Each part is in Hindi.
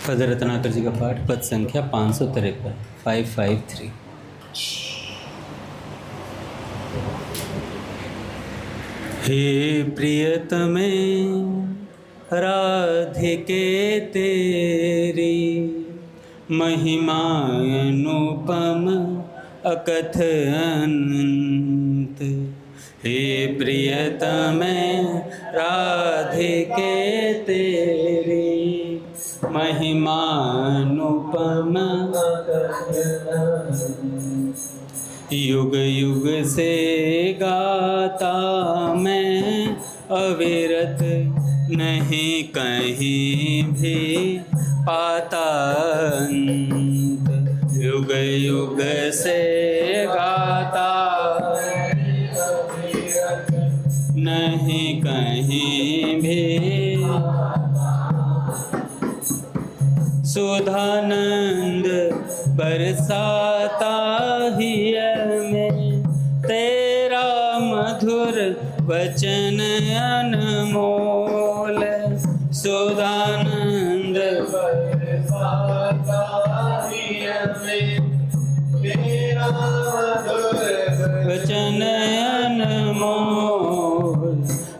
पद रत्नाकर जी का पाठ, पद संख्या 553, 553। हे प्रियतमे राधिके तेरी महिमा अनुपम अकथ अनंत। हे प्रियतमे राधिके तेरी महिमा अनुपम युग युग से गाता मैं अविरत, नहीं कहीं भी पाता अंत। युग युग से गाता नहीं कहीं भी सुधानंद बरसाता ही में तेरा मधुर वचन अनमोल। सुधानंद बरसाता ही में तेरा मधुर वचन अनमोल।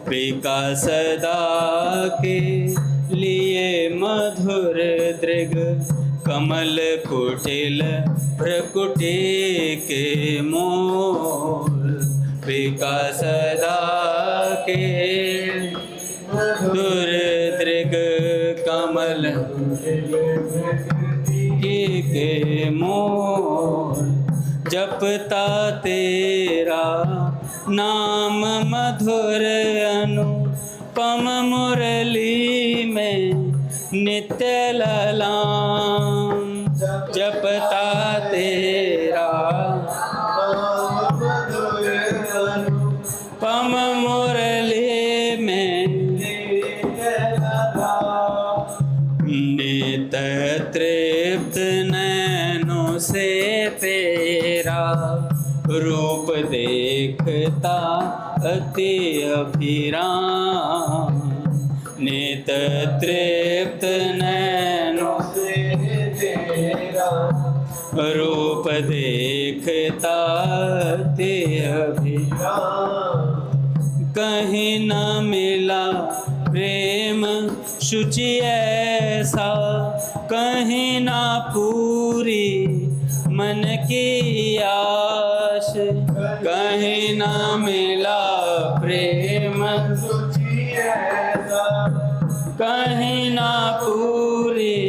विकास सदा के लिए मधुर दृग कमल कुटिल प्रकुटी के मोल। विकास सदा के मधुर दृग कमल के मोल। जपता तेरा नाम मधुर अनुपम मुरली में नित्य ललाम। जपता तेरा मधुर अनुपम मुरली में नित तृप्त नैनों से तेरा रूप देखता अति अभिराम। नित तृप्त नैनों से तेरा रूप देखता अति अभिराम। कहीं न मिला प्रेम शुचि ऐसा, कहीं ना पूरी मन की आश। कहीं ना मिला प्रेम शुचि ऐसा, कहीं ना पूरी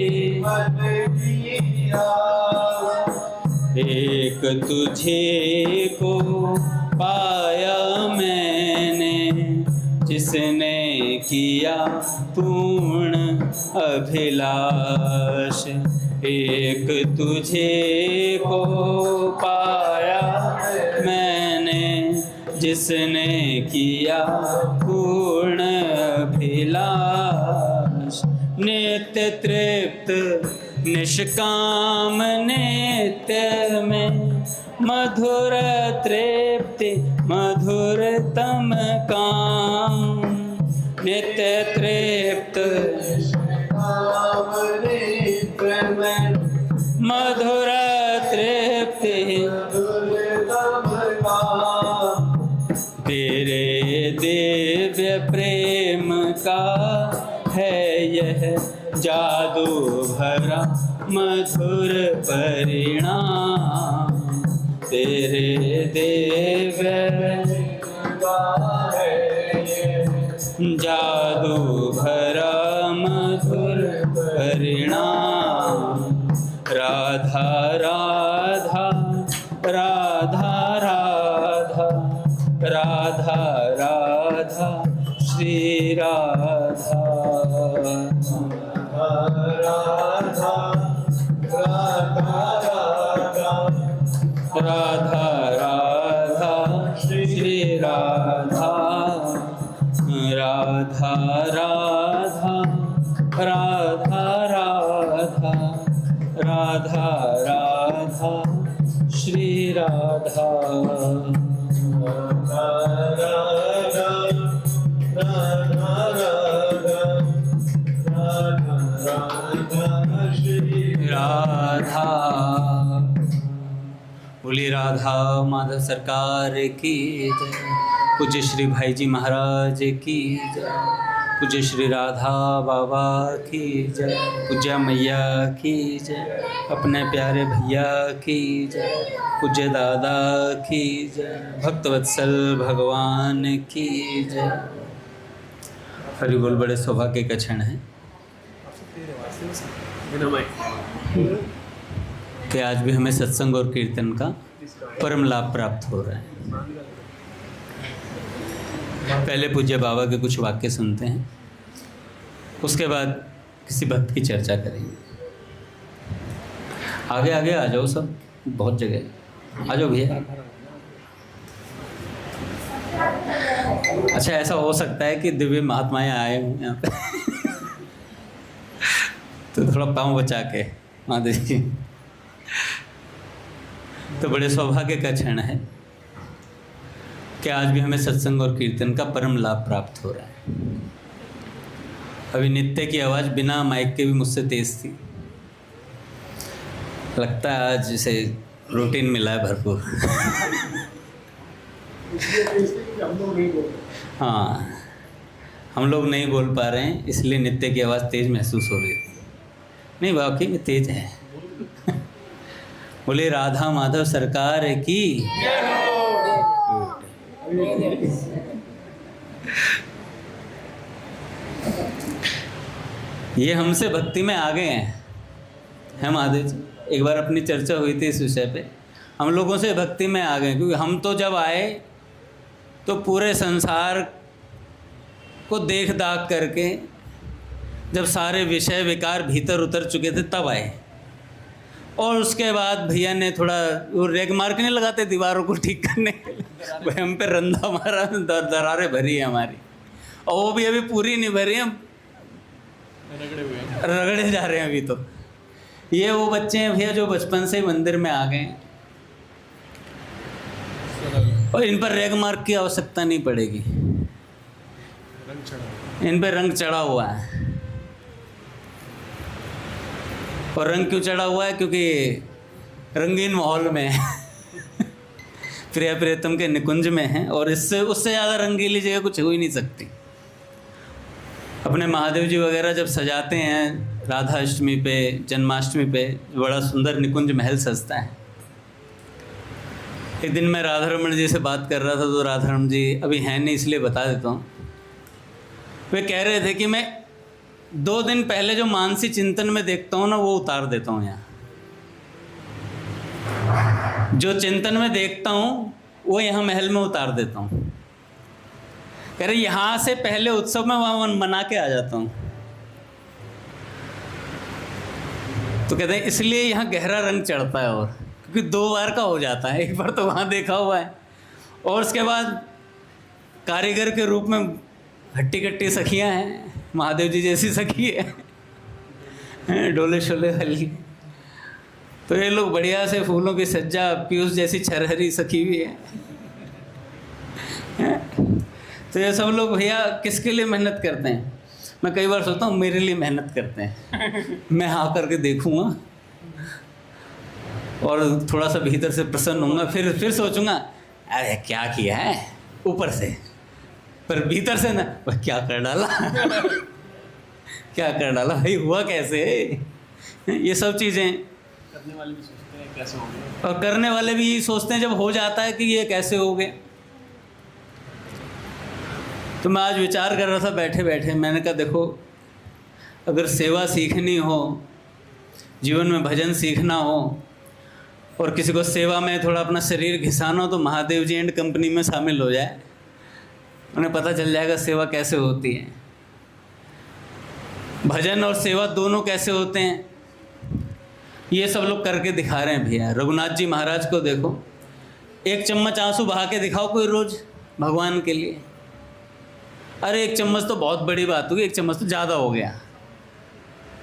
मन की आश। एक तुझे को पाया मैंने, जिसने किया पूर्ण अभिलाष। एक तुझे को पाया मैंने, जिसने किया पूर्ण अभिलाष। नित्य तृप्त निष्काम नित्य में मधुर तृप्ति मधुरतम काम। नित्य तृप्त निष्काम नित्य में मधुर तृप्ति मधुरतम काम। तेरे दिव्य प्रेम का है यह जादू भरा मधुर परिणाम। तेरे दिव्य जादू भरा मधुर परिणाम। राधा राधा राधा राधा राधा राधा श्री राधा। राधा राधा राधा राधा श्री राधा। राधा राधा राधा राधा राधा राधा श्री राधा। राधा राधा राधा राधा राधा राधा माधव सरकार की जय। पूज्य श्री भाई जी महाराज की जय। पूज्य श्री राधा बाबा की जय। पूज्य मैया की जय। अपने प्यारे भैया की जय। पूज्य दादा की जय। भक्तवत्सल भगवान की जय। हरि बोल। बड़े सौभाग्य का क्षण है कि आज भी हमें सत्संग और कीर्तन का परम लाभ प्राप्त हो रहा है। पहले पूज्य बाबा के कुछ वाक्य सुनते हैं, उसके बाद किसी भक्त की चर्चा करेंगे। आगे आगे आ जाओ सब, बहुत जगह आ जाओ भैया। अच्छा, ऐसा हो सकता है कि दिव्य महात्माएं आए हों यहाँ पे तो थोड़ा पाँव बचा के माता जी। तो बड़े सौभाग्य का क्षण है कि आज भी हमें सत्संग और कीर्तन का परम लाभ प्राप्त हो रहा है। अभी नित्य की आवाज़ बिना माइक के भी मुझसे तेज थी। लगता है आज इसे प्रोटीन मिला है भरपूर। हाँ, हम लोग नहीं बोल पा रहे हैं, इसलिए नित्य की आवाज़ तेज महसूस हो रही है। नहीं, वाकई में तेज है। बोले राधा माधव सरकार की। ये हमसे भक्ति में आ गए हैं महादेव जी। एक बार अपनी चर्चा हुई थी इस विषय पे, हम लोगों से भक्ति में आ गए, क्योंकि हम तो जब आए तो पूरे संसार को देख दाख करके, जब सारे विषय विकार भीतर उतर चुके थे तब आए। और उसके बाद भैया ने थोड़ा वो रेग मार्क नहीं लगाते दीवारों को ठीक करने के लिए, भाई हम पे रंधा मारा, दरारें भरी है हमारी, और वो भी अभी पूरी नहीं भरी हैं, रगड़े जा रहे हैं अभी। तो ये वो बच्चे हैं भैया जो बचपन से ही मंदिर में आ गए हैं, और इन पर रेग मार्क की आवश्यकता नहीं पड़ेगी। इन पर रंग चढ़ा हुआ है। और रंग क्यों चढ़ा हुआ है? क्योंकि रंगीन माहौल में है। प्रिय प्रियतम के निकुंज में है, और इससे उससे ज़्यादा रंगीली जगह कुछ हो ही नहीं सकती। अपने महादेव जी वगैरह जब सजाते हैं राधा अष्टमी पे, जन्माष्टमी पे, बड़ा सुंदर निकुंज महल सजता है। एक दिन मैं राधा रमन जी से बात कर रहा था, तो राधा रमन जी अभी हैं नहीं इसलिए बता देता हूँ। वे कह रहे थे कि मैं 2 दिन पहले जो मानसी चिंतन में देखता हूँ ना, वो उतार देता हूँ यहाँ। जो चिंतन में देखता हूँ वो यहाँ महल में उतार देता हूँ। कह रहे यहाँ से पहले उत्सव में वहाँ मना के आ जाता हूँ। तो कहते हैं इसलिए यहाँ गहरा रंग चढ़ता है, और क्योंकि 2 बार का हो जाता है। एक बार तो वहाँ देखा हुआ है, और उसके बाद कारीगर के रूप में हट्टी कट्टी सखियाँ हैं, महादेव जी जैसी सखी है डोले शोले वाली। तो ये लोग बढ़िया से फूलों की सज्जा, पीयूष जैसी छरहरी सखी भी है। तो ये सब लोग भैया किसके लिए मेहनत करते हैं? मैं कई बार सोचता हूँ मेरे लिए मेहनत करते हैं। मैं हाँ करके देखूँगा और थोड़ा सा भीतर से प्रसन्न होऊंगा, फिर सोचूंगा अरे क्या किया है ऊपर से, पर भीतर से ना क्या कर डाला क्या कर डाला भाई, हुआ कैसे? ये सब चीज़ें करने वाले भी सोचते हैं कैसे हो गया, और करने वाले भी यही सोचते हैं जब हो जाता है कि ये कैसे हो गए। तो मैं आज विचार कर रहा था बैठे बैठे, मैंने कहा देखो, अगर सेवा सीखनी हो, जीवन में भजन सीखना हो, और किसी को सेवा में थोड़ा अपना शरीर घिसाना हो, तो महादेव जी एंड कंपनी में शामिल हो जाए, उन्हें पता चल जाएगा सेवा कैसे होती है। भजन और सेवा दोनों कैसे होते हैं, ये सब लोग करके दिखा रहे हैं भैया। रघुनाथ जी महाराज को देखो, 1 चम्मच आंसू बहा के दिखाओ कोई रोज़ भगवान के लिए। अरे 1 चम्मच तो बहुत बड़ी बात होगी, 1 चम्मच तो ज़्यादा हो गया।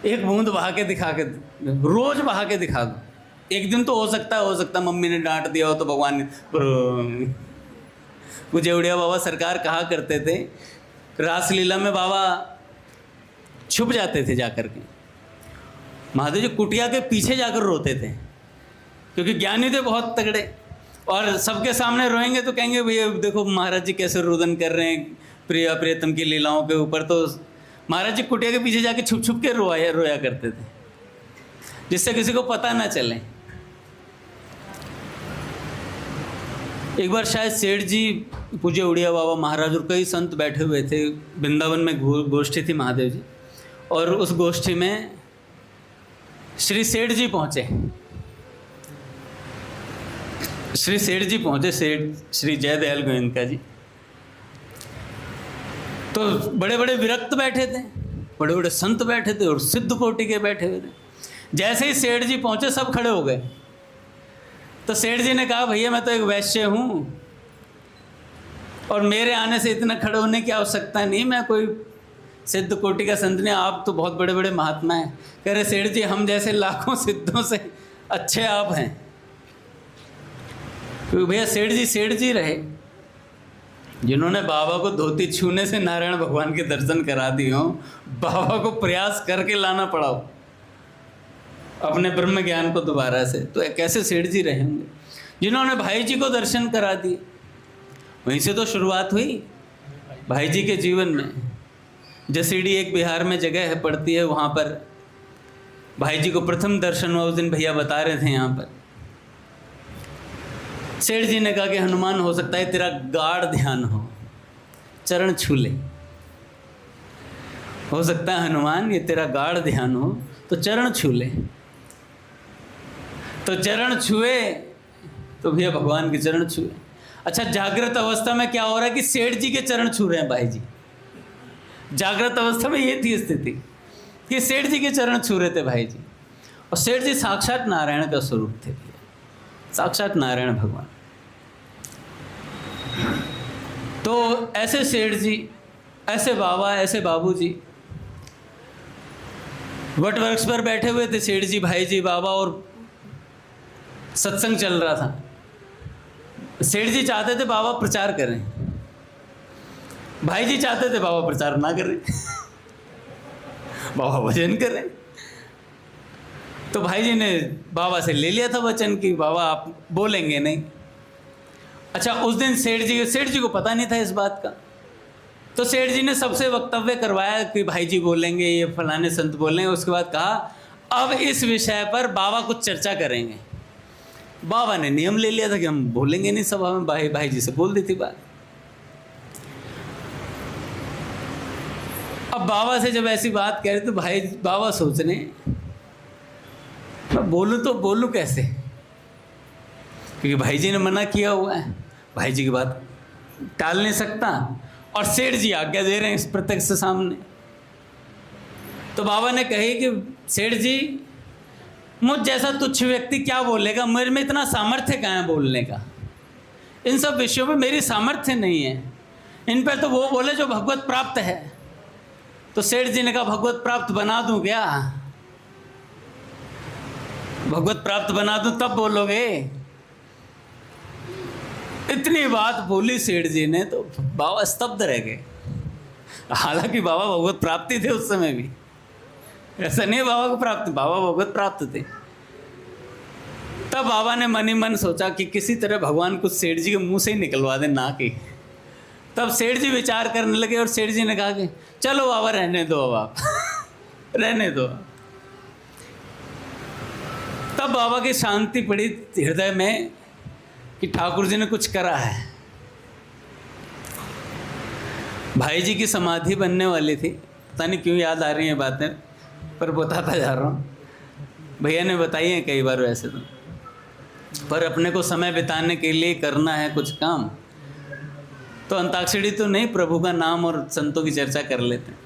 1 बूंद बहा के दिखा के, रोज़ बहा के दिखा दो। एक दिन तो हो सकता है मम्मी ने डांट दिया हो तो भगवान ने। मुझे उड़िया बाबा सरकार कहा करते थे, रासलीला में बाबा छुप जाते थे जाकर के, महादेव जी कुटिया के पीछे जाकर रोते थे, क्योंकि ज्ञानी थे बहुत तगड़े। और सबके सामने रोएंगे तो कहेंगे भैया देखो महाराज जी कैसे रुदन कर रहे हैं प्रिया प्रियतम की लीलाओं के ऊपर। तो महाराज जी कुटिया के पीछे जाके छुप छुप के रोया करते थे, जिससे किसी को पता ना चले। एक बार शायद सेठ जी, पूज्य उड़िया बाबा महाराज और कई संत बैठे हुए थे, वृंदावन में गोष्ठी थी महादेव जी, और उस गोष्ठी में श्री सेठ जी पहुँचे। श्री सेठ जी पहुँचे, सेठ श्री जयदयाल गोयनका जी। तो बड़े बड़े विरक्त बैठे थे, बड़े बड़े संत बैठे थे और सिद्ध कोटि के बैठे हुए थे। जैसे ही सेठ जी पहुँचे सब खड़े हो गए। तो सेठ जी ने कहा भैया मैं तो एक वैश्य हूँ और मेरे आने से इतना खड़े होने की आवश्यकता नहीं, मैं कोई सिद्ध कोटि का संत नहीं, आप तो बहुत बड़े बड़े महात्मा हैं। कह रहे सेठ जी हम जैसे लाखों सिद्धों से अच्छे आप हैं। क्योंकि भैया सेठ जी रहे जिन्होंने बाबा को धोती छूने से नारायण भगवान के दर्शन करा दिए हों, बाबा को प्रयास करके लाना पड़ा हो अपने ब्रह्म ज्ञान को दोबारा से, तो कैसे सेठ जी रहे होंगे। जिन्होंने भाई जी को दर्शन करा दिए, वहीं से तो शुरुआत हुई भाई जी के जीवन में। जसीडी एक बिहार में जगह है पड़ती है, वहाँ पर भाई जी को प्रथम दर्शन हुआ। उस दिन भैया बता रहे थे यहाँ पर, सेठ जी ने कहा कि हनुमान हो सकता है तेरा गाढ़ ध्यान हो, चरण छू ले। हो सकता है हनुमान ये तेरा गाढ़ ध्यान हो तो चरण छू ले। तो चरण छुए तो भैया भगवान के चरण छुए। अच्छा जागृत अवस्था में क्या हो रहा है कि सेठ जी के चरण छू रहे हैं भाई जी। जागृत अवस्था में ये थी स्थिति कि सेठ जी के चरण छू रहे थे भाई जी। और सेठ जी साक्षात नारायण का स्वरूप थे, साक्षात नारायण भगवान। तो ऐसे सेठ जी, ऐसे बाबा, ऐसे बाबू जी वट वृक्ष पर बैठे हुए थे, सेठ जी, भाई जी, बाबा, और सत्संग चल रहा था। सेठ जी चाहते थे बाबा प्रचार करें, भाई जी चाहते थे बाबा प्रचार ना करें बाबा भजन करें। तो भाई जी ने बाबा से ले लिया था वचन कि बाबा आप बोलेंगे नहीं। अच्छा उस दिन सेठ जी को पता नहीं था इस बात का। तो सेठ जी ने सबसे वक्तव्य करवाया कि भाई जी बोलेंगे, ये फलाने संत बोलेंगे। उसके बाद कहा अब इस विषय पर बाबा कुछ चर्चा करेंगे। बाबा ने नियम ले लिया था कि हम बोलेंगे नहीं सभा में, भाई जी से बोल दी थी बात। अब बाबा से जब ऐसी बात कह रहे तो भाई बाबा सोच रहे मैं बोलूँ तो बोलूँ कैसे, क्योंकि भाई जी ने मना किया हुआ है, भाई जी की बात टाल नहीं सकता और सेठ जी आज्ञा दे रहे हैं इस प्रत्यक्ष सामने। तो बाबा ने कही कि सेठ जी मुझ जैसा तुच्छ व्यक्ति क्या बोलेगा, मेरे में इतना सामर्थ्य कहाँ है बोलने का, इन सब विषयों में मेरी सामर्थ्य नहीं है, इन पर तो वो बोले जो भगवत प्राप्त है। तो सेठ जी ने कहा भगवत प्राप्त बना दूं क्या, भगवत प्राप्त बना दूं तब बोलोगे। इतनी बात बोली सेठ जी ने तो बाबा स्तब्ध रह गए। हालांकि बाबा भगवत प्राप्ति थे उस समय भी, ऐसा नहीं बाबा को प्राप्त, बाबा भगवत प्राप्त थे। तब बाबा ने मन ही मन सोचा कि किसी तरह भगवान कुछ सेठ जी के मुंह से ही निकलवा दे ना कि। तब सेठ जी विचार करने लगे और सेठ जी ने कहा कि चलो बाबा रहने दो, अब आप रहने दो। तब बाबा की शांति पड़ी हृदय में कि ठाकुर जी ने कुछ करा है। भाई जी की समाधि बनने वाली थी, पता नहीं क्यों याद आ रही हैं बातें, पर बताता जा रहा हूँ। भैया ने बताई हैं कई बार वैसे तो, पर अपने को समय बिताने के लिए करना है कुछ काम, तो अंताक्षरी तो नहीं, प्रभु का नाम और संतों की चर्चा कर लेते हैं।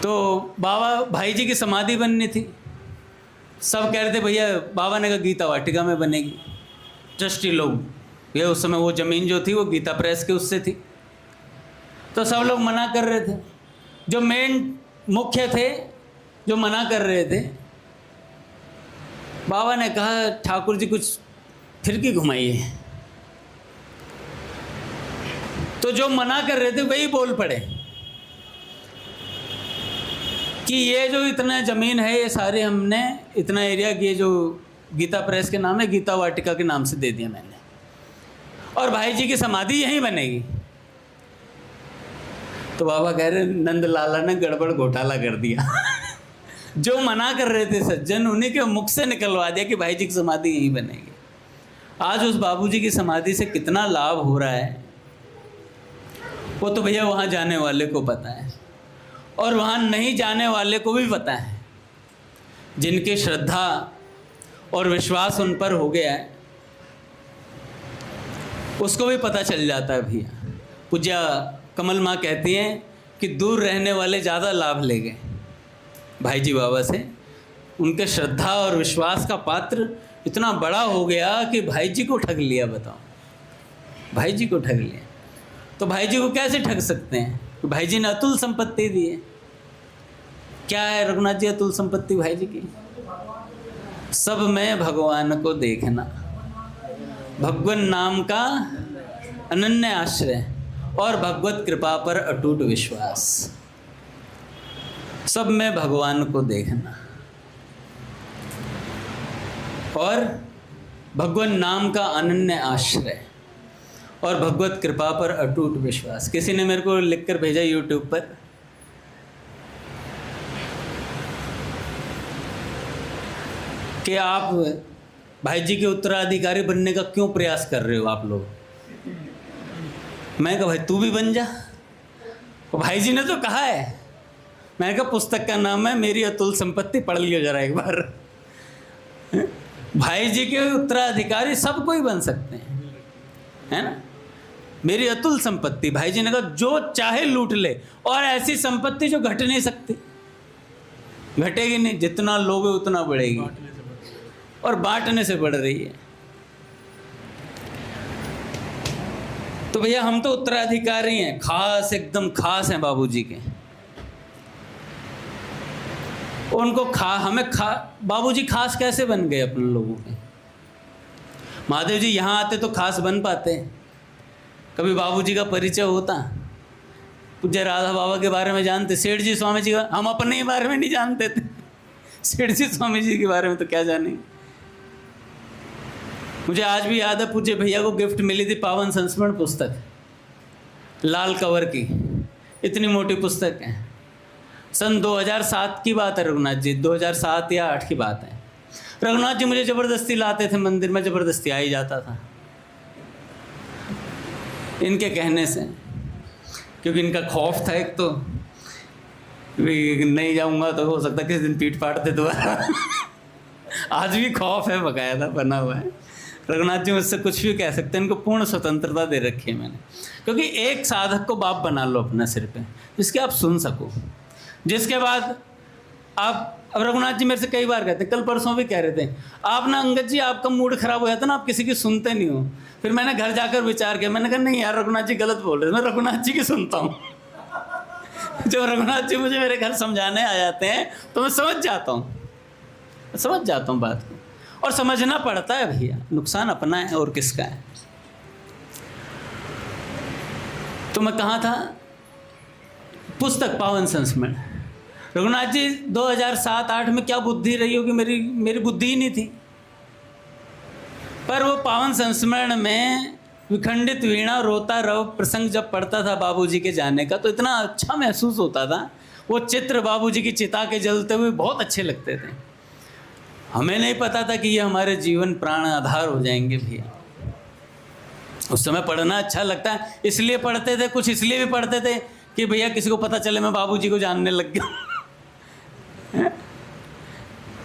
तो बाबा भाई जी की समाधि बननी थी, सब कह रहे थे भैया, बाबा ने कहा गीता वाटिका में बनेगी। ट्रस्टी लोग, ये उस समय वो ज़मीन जो थी वो गीता प्रेस के उससे थी, तो सब लोग मना कर रहे थे। जो मेन मुख्य थे जो मना कर रहे थे, बाबा ने कहा ठाकुर जी कुछ फिरकी घुमाइए। तो जो मना कर रहे थे वही बोल पड़े कि ये जो इतना ज़मीन है, ये सारे हमने इतना एरिया की, ये जो गीता प्रेस के नाम है, गीता वाटिका के नाम से दे दिया मैंने, और भाई जी की समाधि यहीं बनेगी। तो बाबा कह रहे नंद लाला ने गड़बड़ घोटाला कर दिया। जो मना कर रहे थे सज्जन, उन्हीं के मुख से निकलवा दिया कि भाई जी की समाधि यहीं बनेगी। आज उस बाबूजी की समाधि से कितना लाभ हो रहा है वो तो भैया वहाँ जाने वाले को पता है, और वहाँ नहीं जाने वाले को भी पता है। जिनकी श्रद्धा और विश्वास उन पर हो गया है उसको भी पता चल जाता है भैया। पूज्या कमल माँ कहती हैं कि दूर रहने वाले ज़्यादा लाभ ले गए भाई जी बाबा से। उनके श्रद्धा और विश्वास का पात्र इतना बड़ा हो गया कि भाई जी को ठग लिया। बताओ, भाई जी को ठग लिया। तो भाई जी को कैसे ठग सकते हैं? तो भाई जी ने अतुल संपत्ति दी है। क्या है रघुनाथ जी अतुल संपत्ति भाई जी की? सब में भगवान को देखना, भगवान नाम का अनन्य आश्रय और भगवत कृपा पर अटूट विश्वास। सब में भगवान को देखना और भगवान नाम का अनन्य आश्रय और भगवत कृपा पर अटूट विश्वास। किसी ने मेरे को लिखकर भेजा यूट्यूब पर, कि आप भाई जी के उत्तराधिकारी बनने का क्यों प्रयास कर रहे हो आप लोग? मैं कहा भाई तू भी बन जा। तो भाई जी ने तो कहा है। मैंने कहा पुस्तक का नाम है मेरी अतुल संपत्ति, पढ़ लियो जरा एक बार। भाई जी के उत्तराधिकारी सब कोई बन सकते हैं, है ना। मेरी अतुल संपत्ति, भाई जी ने कहा जो चाहे लूट ले, और ऐसी संपत्ति जो घट नहीं सकती, घटेगी नहीं, जितना लोगे उतना बढ़ेगी और बांटने से बढ़ रही है। तो भैया हम तो उत्तराधिकारी हैं, खास एकदम खास हैं बाबूजी के। उनको हमें बाबूजी खास कैसे बन गए अपने लोगों के? महादेव जी यहाँ आते तो खास बन पाते। कभी बाबूजी का परिचय होता? पूज्य राधा बाबा के बारे में जानते, सेठ जी स्वामी जी का हम अपने ही बारे में नहीं जानते थे। सेठ जी स्वामी जी के बारे में तो क्या जाने। मुझे आज भी याद है पूज्य भैया को गिफ्ट मिली थी पावन संस्मरण पुस्तक, लाल कवर की, इतनी मोटी पुस्तक है। सन 2007 की बात है रघुनाथ जी, 2007 या 8 की बात है। रघुनाथ जी मुझे ज़बरदस्ती लाते थे मंदिर में, ज़बरदस्ती आ ही जाता था इनके कहने से, क्योंकि इनका खौफ था एक तो, नहीं जाऊंगा तो हो सकता किसी दिन पीट पाट दे दोबारा। आज भी खौफ है, बकायदा बना हुआ है। रघुनाथ जी मुझसे कुछ भी कह सकते हैं, इनको पूर्ण स्वतंत्रता दे रखी है मैंने। क्योंकि एक साधक को बाप बना लो अपने सिर पे, जिसके आप सुन सको, जिसके बाद आप। अब रघुनाथ जी मेरे से कई बार कहते, कल परसों भी कह रहे थे, आप ना अंगद जी आपका मूड खराब हो जाता ना, आप किसी की सुनते नहीं हो। फिर मैंने घर जाकर विचार किया, मैंने कहा नहीं यार रघुनाथ जी गलत बोल रहे थे, मैं रघुनाथ जी की सुनता हूँ। जब रघुनाथ जी मुझे मेरे घर समझाने आ जाते हैं तो मैं समझ जाता हूँ बात को, और समझना पड़ता है भैया, नुकसान अपना है और किसका है। तो मैं कहाँ था? पुस्तक पावन संस्मरण। रघुनाथ जी 2007-8 में क्या बुद्धि रही होगी, मेरी बुद्धि ही नहीं थी। पर वो पावन संस्मरण में विखंडित वीणा रोता रव प्रसंग जब पढ़ता था बाबूजी के जाने का, तो इतना अच्छा महसूस होता था। वो चित्र बाबूजी की चिता के जलते हुए बहुत अच्छे लगते थे। हमें नहीं पता था कि ये हमारे जीवन प्राण आधार हो जाएंगे भैया। उस समय पढ़ना अच्छा लगता है इसलिए पढ़ते थे, कुछ इसलिए भी पढ़ते थे कि भैया किसी को पता चले मैं बाबूजी को जानने लग गया।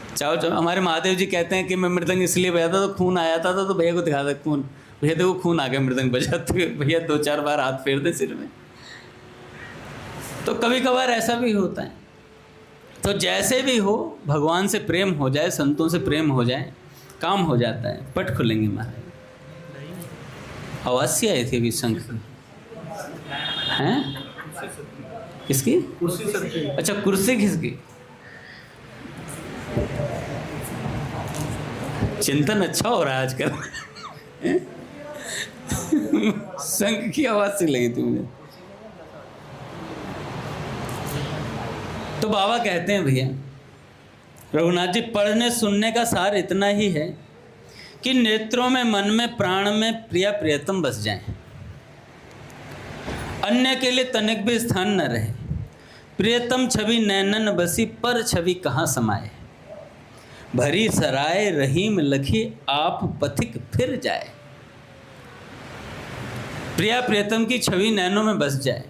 चाहो हमारे महादेव जी कहते हैं कि मैं मृदंग इसलिए बजाता तो खून आया था, तो भैया को दिखा था खून, भैया देखो खून आ गया मृदंग बजाते हुए। भैया 2-4 बार हाथ फेर दे सिर में। तो कभी कभार ऐसा भी होता है। तो जैसे भी हो, भगवान से प्रेम हो जाए, संतों से प्रेम हो जाए, काम हो जाता है। पट खुलेंगे महाराज। आवाज़ सी आई थी अभी शंख हैं किसकी? कुर्सी। अच्छा कुर्सी किसकी? चिंतन अच्छा हो रहा है आजकल। शंख की आवाज सी लगी थी मुझे। तो बाबा कहते हैं भैया रघुनाथ जी, पढ़ने सुनने का सार इतना ही है कि नेत्रों में, मन में, प्राण में प्रिया प्रियतम बस जाएं, अन्य के लिए तनिक भी स्थान न रहे। प्रियतम छवि नैनन बसी, पर छवि कहाँ समाए। भरी सराय रहीम लखी, आप पथिक फिर जाए। प्रिया प्रियतम की छवि नैनों में बस जाए,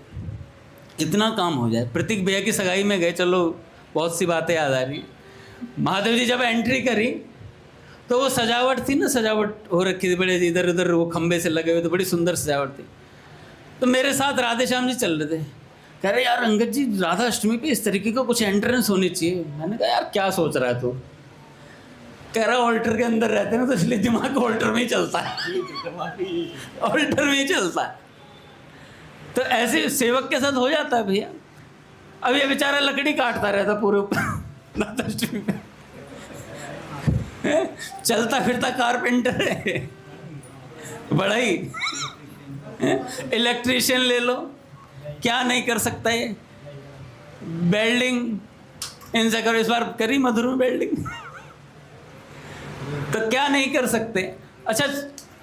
इतना काम हो जाए। प्रतीक भैया की सगाई में गए, चलो बहुत सी बातें याद आ रही हैं। महादेव जी जब एंट्री करी तो वो सजावट थी ना, सजावट हो रखी थी, बड़े इधर उधर वो खंबे से लगे हुए, तो बड़ी सुंदर सजावट थी। तो मेरे साथ राधे श्याम जी चल रहे थे, कह रहे यार अंगद जी, राधा अष्टमी पे इस तरीके का कुछ एंट्रेंस होनी चाहिए। मैंने कहा यार क्या सोच रहा है तू? कह रहा ऑल्टर के अंदर रहते हैं ना, तो इसलिए दिमाग ऑल्टर में ही चलता है, ऑल्टर में ही चलता है। तो ऐसे सेवक के साथ हो जाता है भैया। अब ये बेचारा लकड़ी काटता रहता पूरे राधा अष्टमी पे, चलता फिरता कारपेंटर है, बड़ा ही। इलेक्ट्रीशियन ले लो, क्या नहीं कर सकता ये। वेल्डिंग इनसे करो, इस बार करी मधुर में वेल्डिंग, तो क्या नहीं कर सकते। अच्छा,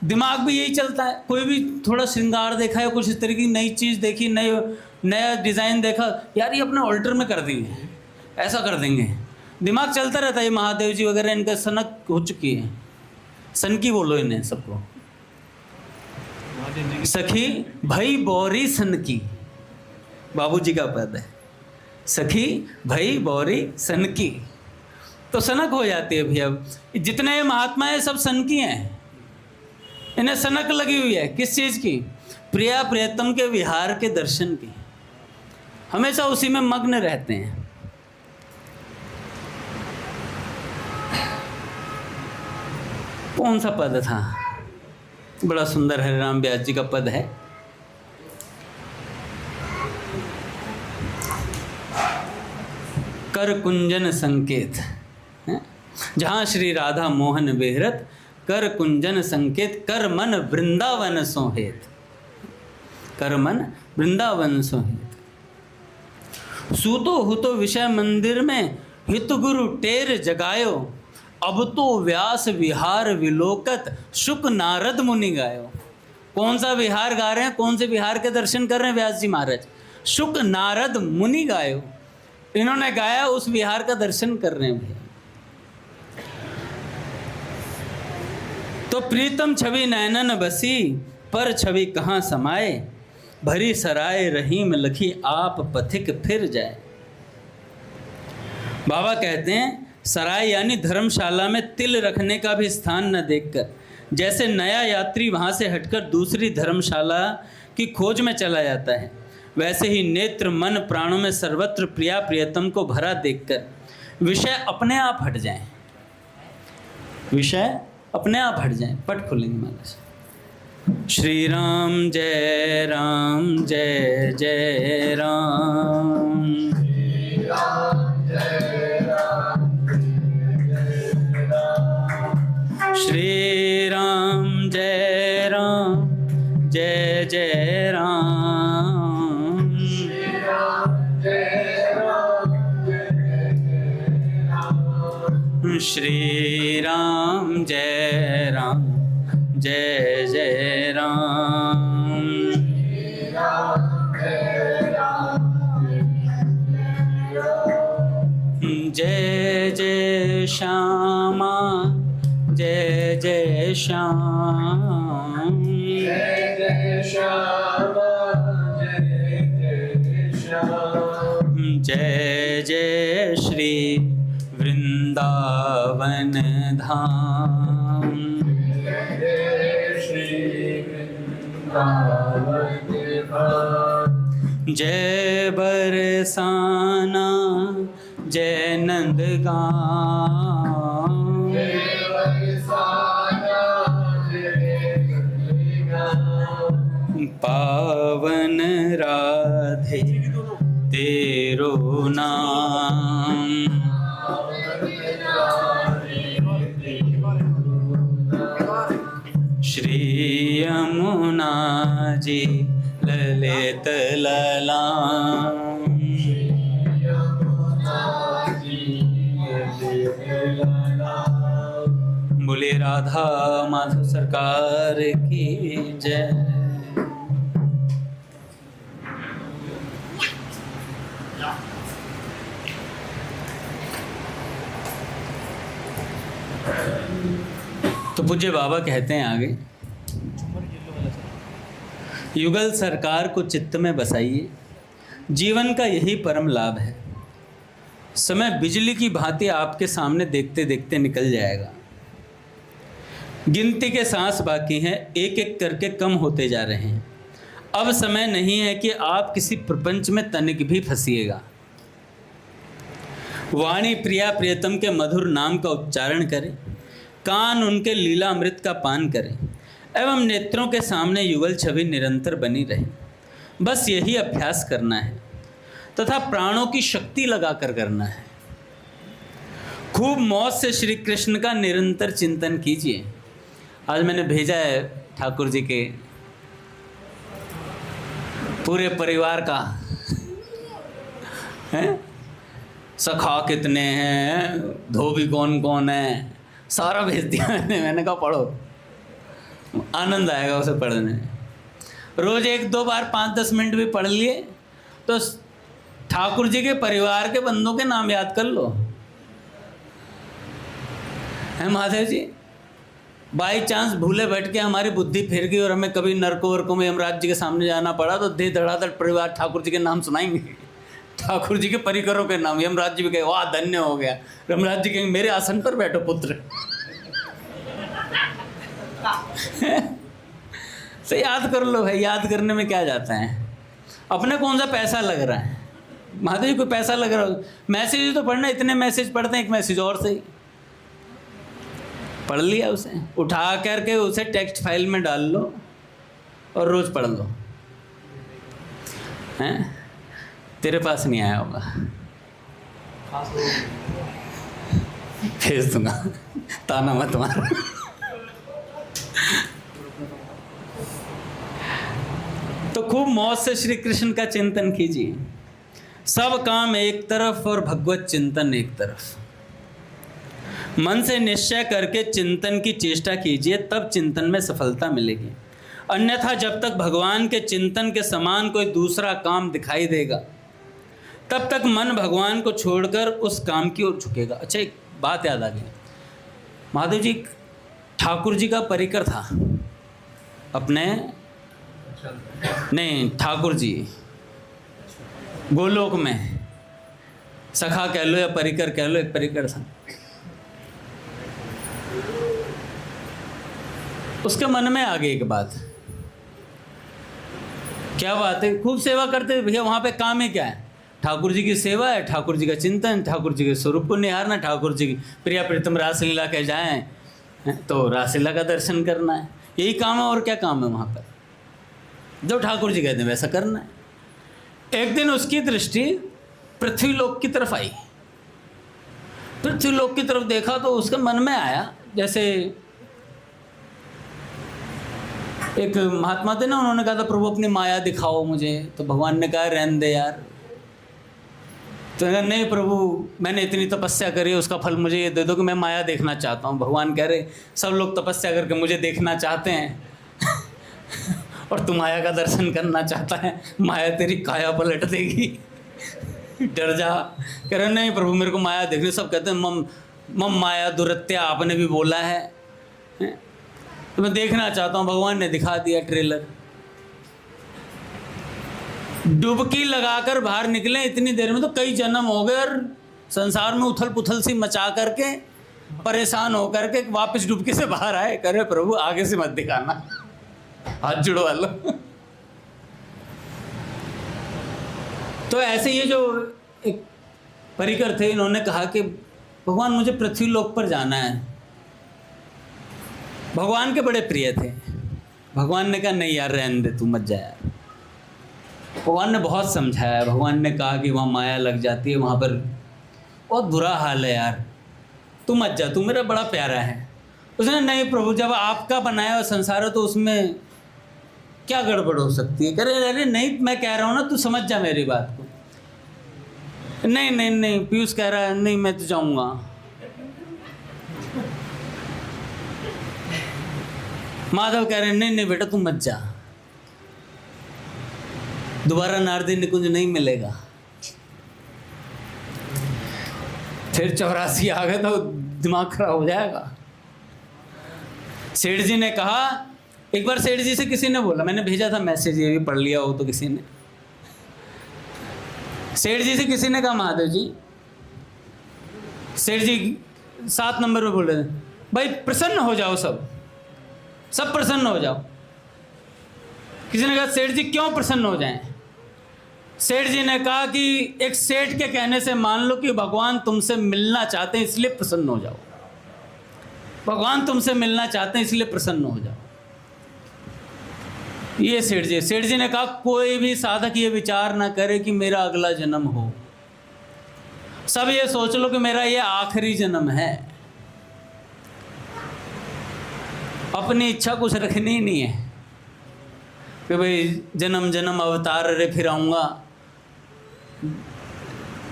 दिमाग भी यही चलता है। कोई भी थोड़ा श्रृंगार देखा है, कुछ इस तरह की नई चीज़ देखी, नया डिज़ाइन देखा, यार ये अपने ऑल्टर में कर देंगे, ऐसा कर देंगे, दिमाग चलता रहता है। ये महादेव जी वगैरह, इनका सनक हो चुकी है, सनकी बोलो इन्हें सबको। सखी भई बौरी सनकी, बाबूजी का पद है, सखी भई बौरी सनकी, तो सनक हो जाती है भैया। जितने महात्मा हैं सब सनकी हैं, इन्हें सनक लगी हुई है। किस चीज़ की? प्रिया प्रियतम के विहार के दर्शन की, हमेशा उसी में मग्न रहते हैं। कौन सा पद था? बड़ा सुंदर हरिराम व्यास जी का पद है। कर कुंजन संकेत, जहाँ श्री राधा मोहन बेहरत, कर कुंजन संकेत, कर मन वृंदावन सोहेत, कर मन वृंदावन सोहेत। सूतो हुतो विषय मंदिर में, हित गुरु टेर जगायो, अब तो व्यास विहार विलोकत, शुक नारद मुनि गायो। कौन सा विहार गा रहे हैं, कौन से विहार के दर्शन कर रहे हैं व्यास जी महाराज? शुक नारद मुनि गायो, इन्होंने गाया, उस विहार का दर्शन कर रहे हैं भैया। तो प्रीतम छवि नैनन बसी, पर छवि कहाँ समाए। भरी सराय रहीम लखी, आप पथिक फिर जाए। बाबा कहते हैं सराय यानी धर्मशाला में तिल रखने का भी स्थान न देखकर, जैसे नया यात्री वहाँ से हटकर दूसरी धर्मशाला की खोज में चला जाता है, वैसे ही नेत्र मन प्राणों में सर्वत्र प्रिया प्रियतम को भरा देखकर विषय अपने आप हट जाएं, विषय अपने आप हट जाएं। पट खुलेंगे माला से। श्री राम जय राम जय जय राम, श्री राम जय राम जय राम, श्री राम जय राम जय जय राम, श्री राम जय राम जय जय राम, श्री राम जय राम जय जय राम, श्री राम जय राम जय जय श्यामा, जय जय श्याम, जय जय श्यामा, जय जय श्याम, जय जय श्री वृंदावन धाम, जय श्री वृंदावन धाम, जय बरसाना जय नंदगांव, जय बरसाना जय नंदगांव, पावन राधे तेरो नाम, श्री यमुना जी ललित ललाम, श्री यमुना जी ललित बोले राधा माधव सरकार की जय। तो पूज्य बाबा कहते हैं आगे, युगल सरकार को चित्त में बसाइए, जीवन का यही परम लाभ है। समय बिजली की भांति आपके सामने देखते देखते निकल जाएगा। गिनती के सांस बाकी हैं, एक एक करके कम होते जा रहे हैं। अब समय नहीं है कि आप किसी प्रपंच में तनिक भी फंसिएगा। वाणी प्रिया प्रियतम के मधुर नाम का उच्चारण करें, कान उनके लीला अमृत का पान करें एवं नेत्रों के सामने युगल छवि निरंतर बनी रहे। बस यही अभ्यास करना है तथा प्राणों की शक्ति लगाकर करना है। खूब मौज से श्री कृष्ण का निरंतर चिंतन कीजिए। आज मैंने भेजा है ठाकुर जी के पूरे परिवार का, हैं सखा कितने हैं, धोबी कौन कौन है, सारा भेज दिया मैंने कहा पढ़ो, आनंद आएगा उसे पढ़ने में। रोज़ 1-2 बार 5-10 मिनट भी पढ़ लिए तो ठाकुर जी के परिवार के बंदों के नाम याद कर लो। है महादेव जी, बाई चांस भूले बैठ के हमारी बुद्धि फिर गई और हमें कभी नरकों वरकों में यमराज जी के सामने जाना पड़ा तो दे धड़ाधड़ परिवार ठाकुर जी के नाम सुनाएंगे, ठाकुर जी के परिकरों के नाम। यमराज जी भी कहे वाह धन्य हो गया, यमराज जी कहेंगे मेरे आसन पर बैठो पुत्र। तो याद कर लो भाई, याद करने में क्या जाता है, अपने कौन सा पैसा लग रहा है। महादेव जी कोई पैसा लग रहा हो, मैसेज तो पढ़ना, इतने मैसेज पढ़ते हैं, एक मैसेज और सही पढ़ लिया, उसे उठा करके उसे टेक्स्ट फाइल में डाल लो और रोज पढ़ लो। हैं तेरे पास नहीं आया होगा, भेज दूंगा, ताना मत मार। तो खूब मौज से श्री कृष्ण का चिंतन कीजिए। सब काम एक तरफ और भगवत चिंतन एक तरफ। मन से निश्चय करके चिंतन की चेष्टा कीजिए, तब चिंतन में सफलता मिलेगी। अन्यथा जब तक भगवान के चिंतन के समान कोई दूसरा काम दिखाई देगा तब तक मन भगवान को छोड़कर उस काम की ओर झुकेगा। अच्छा, एक बात याद आ गई, महादेव जी ठाकुर जी का परिकर था अपने, नहीं ठाकुर जी गोलोक में, सखा कह लो या परिकर कह लो, एक परिकर था। उसके मन में आ गई एक बात, क्या बात है, खूब सेवा करते भैया, वहाँ पे काम ही क्या है, ठाकुर जी की सेवा है, ठाकुर जी का चिंतन, ठाकुर जी के स्वरूप को निहारना, ठाकुर जी की प्रिया प्रीतम रासलीला के जाएं तो रासलीला का दर्शन करना है, यही काम है। और क्या काम है वहाँ पर, जो ठाकुर जी कहते हैं वैसा करना है। एक दिन उसकी दृष्टि पृथ्वीलोक की तरफ आई। पृथ्वीलोक की तरफ देखा तो उसके मन में आया, जैसे एक महात्मा थे ना, उन्होंने कहा था प्रभु अपनी माया दिखाओ मुझे, तो भगवान ने कहा रहने दे यार। तो नहीं प्रभु मैंने इतनी तपस्या करी है, उसका फल मुझे ये दे दो कि मैं माया देखना चाहता हूँ। भगवान कह रहे सब लोग तपस्या करके मुझे देखना चाहते हैं और तू माया का दर्शन करना चाहता है, माया तेरी काया पलट देगी, डर जा। कह रहे नहीं प्रभु मेरे को माया देखने, सब कहते हैं मम माया दुरत्या, आपने भी बोला है, तो मैं देखना चाहता हूँ। भगवान ने दिखा दिया ट्रेलर, डुबकी लगाकर बाहर निकले, इतनी देर में तो कई जन्म हो गए और संसार में उथल पुथल सी मचा करके परेशान होकर के वापस डुबकी से बाहर आए। कह रहे प्रभु आगे से मत दिखाना, हाथ जुड़वा लो। तो ऐसे ये जो एक परिकर थे, इन्होंने कहा कि भगवान मुझे पृथ्वीलोक पर जाना है। भगवान के बड़े प्रिय थे। भगवान ने कहा नहीं यार रहने दे, तू मत जा यार। भगवान ने बहुत समझाया, भगवान ने कहा कि वहाँ माया लग जाती है, वहाँ पर बहुत बुरा हाल है यार, तू मत जा, तू मेरा बड़ा प्यारा है। उसने नहीं प्रभु जब आपका बनाया हुआ संसार है तो उसमें क्या गड़बड़ हो सकती है। कह रहे अरे नहीं मैं कह रहा हूँ ना, तू समझ जा मेरी बात को। नहीं नहीं नहीं, पीयूष कह रहा है नहीं मैं तो जाऊँगा। माधव कह रहे हैं नहीं नहीं बेटा तू मत जा, दोबारा नारदी निकुंज नहीं मिलेगा। फिर 84 आ गए तो दिमाग खराब हो जाएगा। सेठ जी ने कहा, एक बार सेठ जी से किसी ने बोला, मैंने भेजा था मैसेज, ये भी पढ़ लिया हो तो किसी ने, सेठ जी से किसी ने कहा महादेव जी, सेठ जी 7 नंबर पे बोल रहे थे, भाई प्रसन्न हो जाओ, सब प्रसन्न हो जाओ। किसी ने कहा सेठ जी क्यों प्रसन्न हो जाएं? सेठ जी ने कहा कि एक सेठ के कहने से मान लो कि भगवान तुमसे मिलना चाहते हैं इसलिए प्रसन्न हो जाओ, भगवान तुमसे मिलना चाहते हैं इसलिए प्रसन्न हो जाओ। ये सेठ जी ने कहा कोई भी साधक ये विचार ना करे कि मेरा अगला जन्म हो, सब ये सोच लो कि मेरा ये आखिरी जन्म है। अपनी इच्छा कुछ रखनी ही नहीं है कि भाई जन्म जन्म अवतार रे फिर आऊँगा।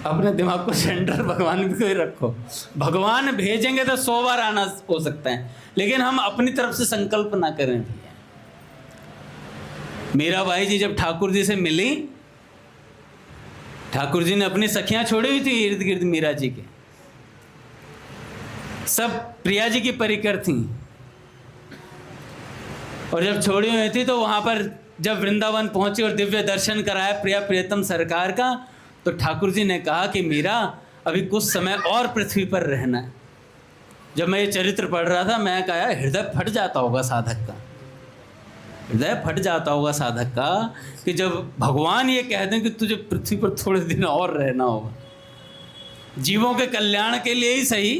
अपने दिमाग को सेंटर भगवान को ही रखो, भगवान भेजेंगे तो 100 बार आना हो सकता है, लेकिन हम अपनी तरफ से संकल्प ना करें। मीरा बाई जी जब ठाकुर जी से मिली, ठाकुर जी ने अपनी सखियां छोड़ी हुई थी इर्द गिर्द मीरा जी के, सब प्रिया जी की परिकर थी, और जब छोड़ी हुई थी तो वहां पर जब वृंदावन पहुंची और दिव्य दर्शन कराया प्रिया प्रियतम सरकार का, तो ठाकुर जी ने कहा कि मीरा अभी कुछ समय और पृथ्वी पर रहना है। जब मैं ये चरित्र पढ़ रहा था मैं कहा हृदय फट जाता होगा साधक का, हृदय फट जाता होगा साधक का कि जब भगवान ये कह दें कि तुझे पृथ्वी पर थोड़े दिन और रहना होगा, जीवों के कल्याण के लिए ही सही,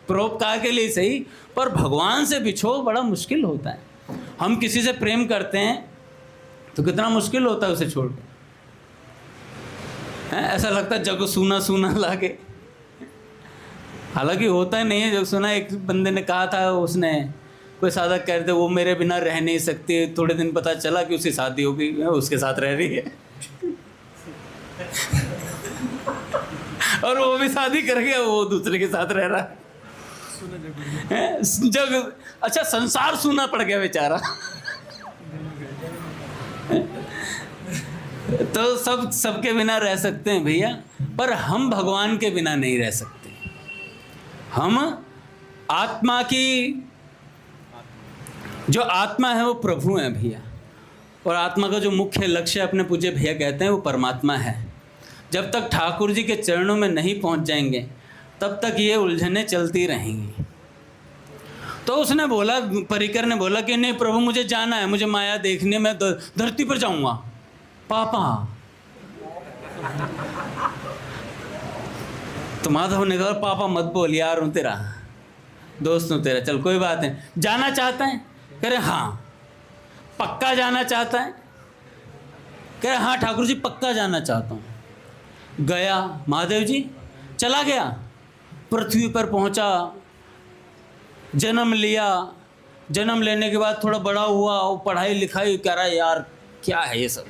परोपकार के लिए ही सही, पर भगवान से बिछो बड़ा मुश्किल होता है। हम किसी से प्रेम करते हैं तो कितना मुश्किल होता है उसे छोड़ के, ऐसा लगता है जग सूना सूना लागे, हालांकि होता ही नहीं है जग सुना। एक बंदे ने कहा था, उसने कोई साधक कह रहे थे वो मेरे बिना रह नहीं सकती, थोड़े दिन पता चला कि उसकी शादी हो गई, उसके साथ रह रही है और वो भी शादी कर गया, वो दूसरे के साथ रह रहा है। जग अच्छा संसार सूना पड़ गया बेचारा। तो सबके बिना रह सकते हैं भैया, पर हम भगवान के बिना नहीं रह सकते। हम आत्मा की, जो आत्मा है वो प्रभु है भैया, और आत्मा का जो मुख्य लक्ष्य अपने पूज्य भैया कहते हैं वो परमात्मा है। जब तक ठाकुर जी के चरणों में नहीं पहुंच जाएंगे तब तक ये उलझनें चलती रहेंगी। तो उसने बोला, परिकर ने बोला कि नहीं प्रभु मुझे जाना है, मुझे माया देखने में धरती पर जाऊंगा। पापा, तो माधव ने कहा पापा मत बोल यार, हूँ तेरा दोस्त, हूँ तेरा, चल कोई बात नहीं। जाना चाहता है? कह रहे हाँ। पक्का जाना चाहता है? कह रहे हाँ ठाकुर जी पक्का जाना चाहता हूँ। गया महादेव जी, चला गया, पृथ्वी पर पहुँचा, जन्म लिया, जन्म लेने के बाद थोड़ा बड़ा हुआ, वो पढ़ाई लिखाई कह रहा है यार क्या है ये सब,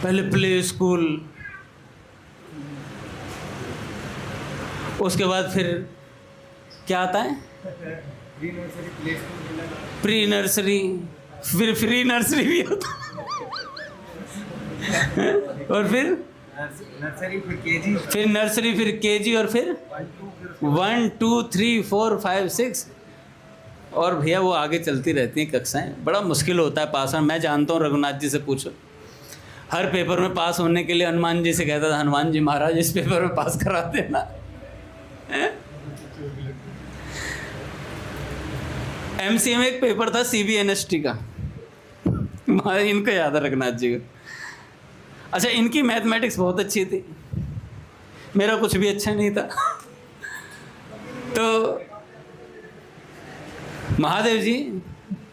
पहले प्ले स्कूल, उसके बाद फिर क्या आता है प्री नर्सरी, फिर फ्री नर्सरी भी होता और फिर नर्सरी, फिर केजी, फिर नर्सरी, फिर केजी, और फिर 1 2 3 4 5 6, और भैया वो आगे चलती रहती हैं कक्षाएं। बड़ा मुश्किल होता है पास होना। मैं जानता हूँ, रघुनाथ जी से पूछो, हर पेपर में पास होने के लिए हनुमान जी से कहता था, हनुमान जी महाराज इस पेपर में पास करा देना। MCA में एक पेपर था CBNST का, इनको याद है रघुनाथ जी को। अच्छा, इनकी मैथमेटिक्स बहुत अच्छी थी, मेरा कुछ भी अच्छा नहीं था। तो महादेव जी,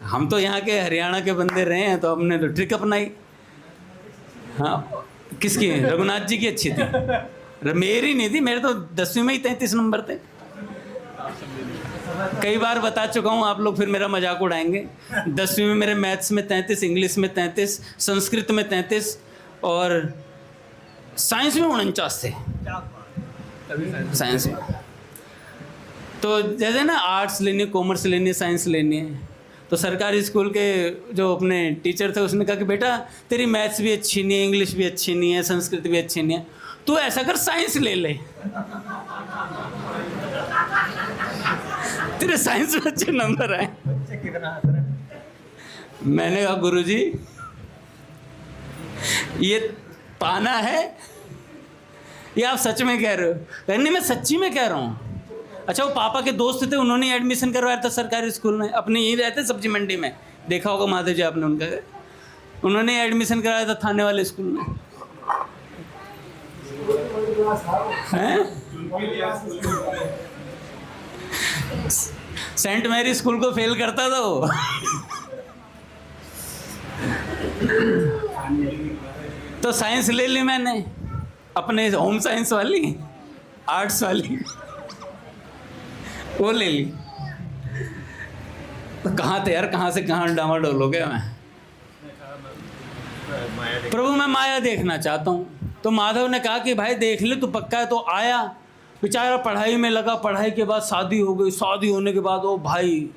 हम तो यहाँ के हरियाणा के बंदे रहे हैं, तो हमने तो ट्रिक अपनाई। हाँ, किसकी? रघुनाथ जी की अच्छी थी, मेरी नहीं थी। मेरे तो 10वीं में ही 33 नंबर थे। कई बार बता चुका हूँ, आप लोग फिर मेरा मजाक उड़ाएंगे। 10वीं में मेरे मैथ्स में 33, इंग्लिश में 33, संस्कृत में 33 और साइंस में 49 थे। साइंस में तो जैसे ना आर्ट्स लेनी है, कॉमर्स लेनी है, साइंस लेनी है, तो सरकारी स्कूल के जो अपने टीचर थे उसने कहा कि बेटा तेरी मैथ्स भी अच्छी नहीं है, इंग्लिश भी अच्छी नहीं है, संस्कृत भी अच्छी नहीं है, तू ऐसा कर साइंस ले ले, तेरे साइंस में अच्छे नंबर आए। बच्चे कितना हंस रहे हैं। मैंने कहा गुरुजी ये पाना है ये आप सच में कह रहे हो? नहीं मैं सच्ची में कह रहा हूँ। अच्छा वो पापा के दोस्त थे, उन्होंने एडमिशन करवाया था सरकारी स्कूल में, अपने यहीं रहते सब्जी मंडी में, देखा होगा माधव जी आपने उनका, उन्होंने एडमिशन करवाया था थाने वाले स्कूल में। हैं? सेंट मैरी स्कूल को फेल करता था वो। तो साइंस ले ली मैंने, अपने होम साइंस वाली, आर्ट्स वाली वो ले ली। तो कहाँ थे यार, कहाँ से कहाँ डामाडोल हो गया मैं। प्रभु मैं माया देखना चाहता हूँ। तो माधव ने कहा कि भाई देख ले, तू पक्का है? तो आया बेचारा, पढ़ाई में लगा, पढ़ाई के बाद शादी हो गई, शादी होने के बाद ओ भाई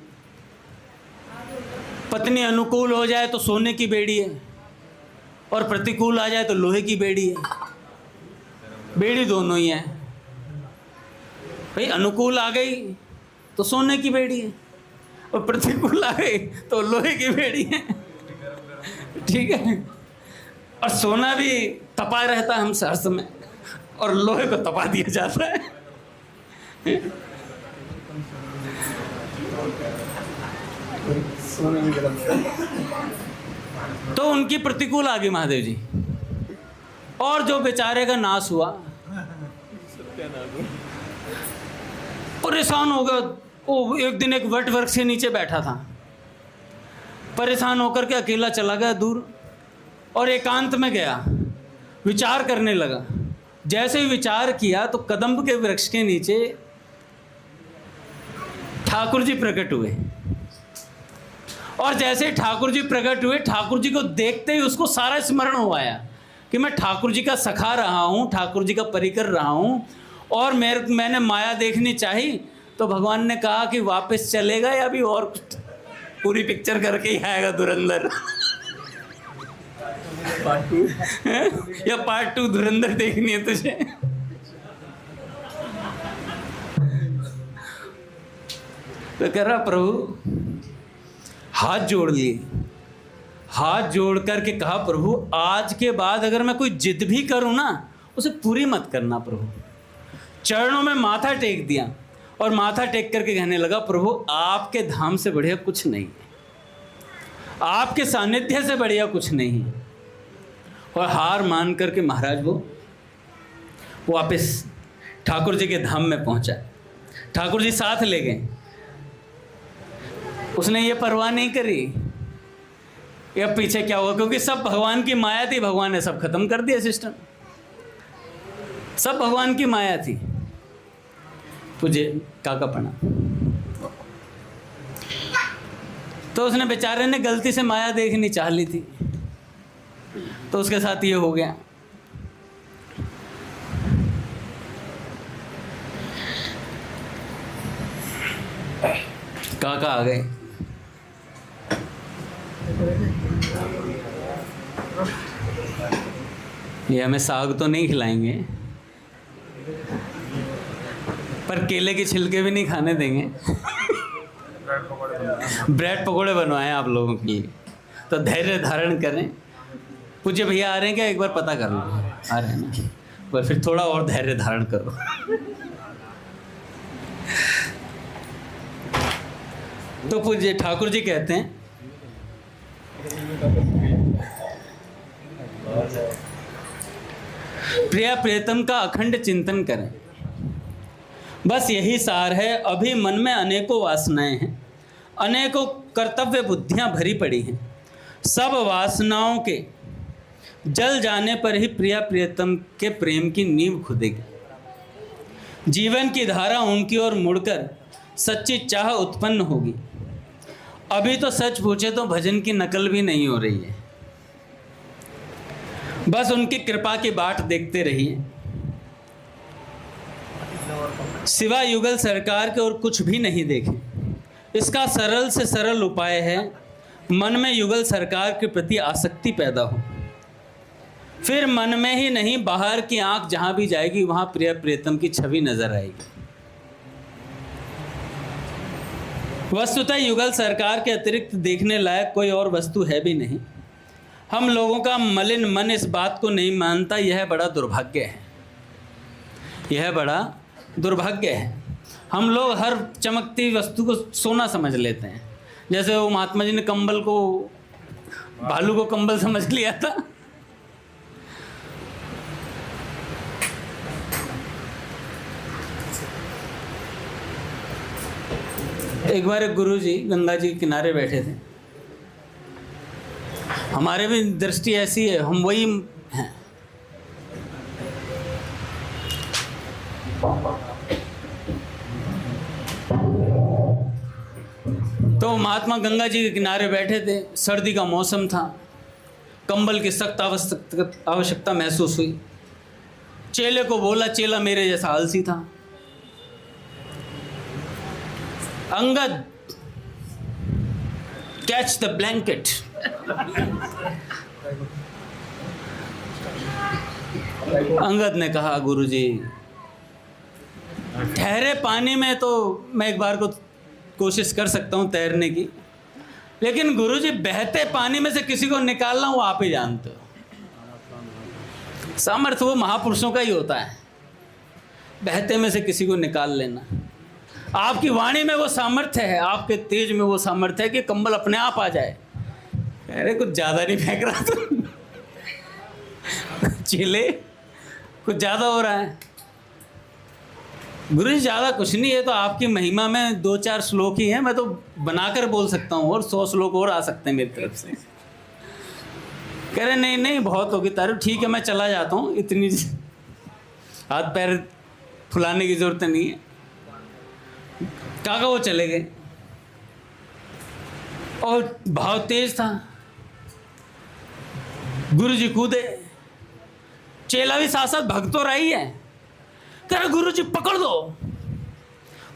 पत्नी अनुकूल हो जाए तो सोने की बेड़ी है, और प्रतिकूल आ जाए तो लोहे की बेड़ी है। बेड़ी दोनों ही है भाई, अनुकूल आ गई तो सोने की बेड़ी है, और प्रतिकूल आ गई तो लोहे की बेड़ी है। ठीक है, और सोना भी तपा रहता है हमसे हर समय, और लोहे को तपा दिया जाता है। तो उनकी प्रतिकूल आ गई महादेव जी, और जो बेचारे का नाश हुआ, परेशान हो गया वो। एक दिन एक वट वृक्ष के नीचे बैठा था, परेशान होकर के अकेला चला गया दूर, और एकांत में गया, विचार करने लगा। जैसे ही विचार किया तो कदम्ब के वृक्ष के नीचे ठाकुर जी प्रकट हुए, और जैसे ही ठाकुर जी प्रकट हुए, ठाकुर जी को देखते ही उसको सारा स्मरण हो आया कि मैं ठाकुर जी का सखा रहा हूँ, ठाकुर जी का परिकर रहा हूँ, और मैंने माया देखनी चाहिए। तो भगवान ने कहा कि वापस चलेगा या अभी और पूरी पिक्चर करके ही आएगा धुरंधर। या पार्ट 2 धुरंधर देखनी है तुझे? तो कह रहा प्रभु, हाथ जोड़ लिए, हाथ जोड़ करके कहा प्रभु आज के बाद अगर मैं कोई जिद भी करूं ना, उसे पूरी मत करना प्रभु। चरणों में माथा टेक दिया, और माथा टेक करके कहने लगा प्रभु आपके धाम से बढ़िया कुछ नहीं है, आपके सानिध्य से बढ़िया कुछ नहीं है। और हार मान करके महाराज वो वापस ठाकुर जी के धाम में पहुंचा। ठाकुर जी साथ ले गए, उसने ये परवाह नहीं करी या पीछे क्या हुआ, क्योंकि सब भगवान की माया थी, भगवान ने सब खत्म कर दिया सिस्टम, सब भगवान की माया थी। तुझे काका पना, तो उसने बेचारे ने गलती से माया देखनी चाह ली थी, तो उसके साथ ये हो गया। काका आ गए, ये हमें साग तो नहीं खिलाएंगे, पर केले के छिलके भी नहीं खाने देंगे। ब्रेड पकोड़े बनवाए आप लोगों के लिए, तो धैर्य धारण करें। पूज्य भैया आ रहे हैं क्या, एक बार पता कर लो, आ रहे हैं ना, पर फिर थोड़ा और धैर्य धारण करो। तो पूज्य ठाकुर जी कहते हैं प्रिया प्रियतम का अखंड चिंतन करें, बस यही सार है। अभी मन में अनेकों वासनाएं हैं, अनेकों कर्तव्य बुद्धियां भरी पड़ी हैं। सब वासनाओं के जल जाने पर ही प्रिया प्रियतम के प्रेम की नींव खुदेगी। जीवन की धारा उनकी ओर मुड़कर सच्ची चाह उत्पन्न होगी। अभी तो सच पूछे तो भजन की नकल भी नहीं हो रही है, बस उनकी कृपा की बाट देखते रहिए। सिवा युगल सरकार के और कुछ भी नहीं देखे। इसका सरल से सरल उपाय है मन में युगल सरकार के प्रति आसक्ति पैदा हो। फिर मन में ही नहीं, बाहर की आंख जहां भी जाएगी वहां प्रिय प्रियतम की छवि नजर आएगी। वस्तुतः युगल सरकार के अतिरिक्त देखने लायक कोई और वस्तु है भी नहीं। हम लोगों का मलिन मन इस बात को नहीं मानता। यह बड़ा दुर्भाग्य है, यह बड़ा दुर्भाग्य है। हम लोग हर चमकती वस्तु को सोना समझ लेते हैं। जैसे वो महात्मा जी ने कंबल को, भालू को कंबल समझ लिया था। एक बार एक गुरु जी गंगा जी के किनारे बैठे थे। हमारे भी दृष्टि ऐसी है, हम वही हैं। तो महात्मा गंगा जी के किनारे बैठे थे, सर्दी का मौसम था, कंबल की सख्त आवश्यकता महसूस हुई। चेले को बोला, चेला मेरे जैसा आलसी था। Angad, catch the blanket. Angad ने कहा, गुरुजी ठहरे पानी में तो मैं एक बार को कोशिश कर सकता हूं तैरने की, लेकिन गुरुजी बहते पानी में से किसी को निकालना वो आप ही जानते हो। सामर्थ्य वो महापुरुषों का ही होता है, बहते में से किसी को निकाल लेना। आपकी वाणी में वो सामर्थ्य है, आपके तेज में वो सामर्थ्य है कि कंबल अपने आप आ जाए। अरे कुछ ज़्यादा नहीं फेंक रहा तू चिले, कुछ ज़्यादा हो रहा है। गुरुजी ज़्यादा कुछ नहीं है, तो आपकी महिमा में 2-4 श्लोक ही हैं, मैं तो बनाकर बोल सकता हूँ, और 100 श्लोक और आ सकते हैं मेरी तरफ से। कह रहे नहीं नहीं बहुत होगी तारीफ, ठीक है मैं चला जाता हूँ, इतनी हाथ पैर फुलाने की ज़रूरत नहीं है। काका वो चले गए और भाव तेज था। गुरुजी कूदे, चेला भी साथ साथ भग तो रही है। कह रहे गुरुजी पकड़ दो,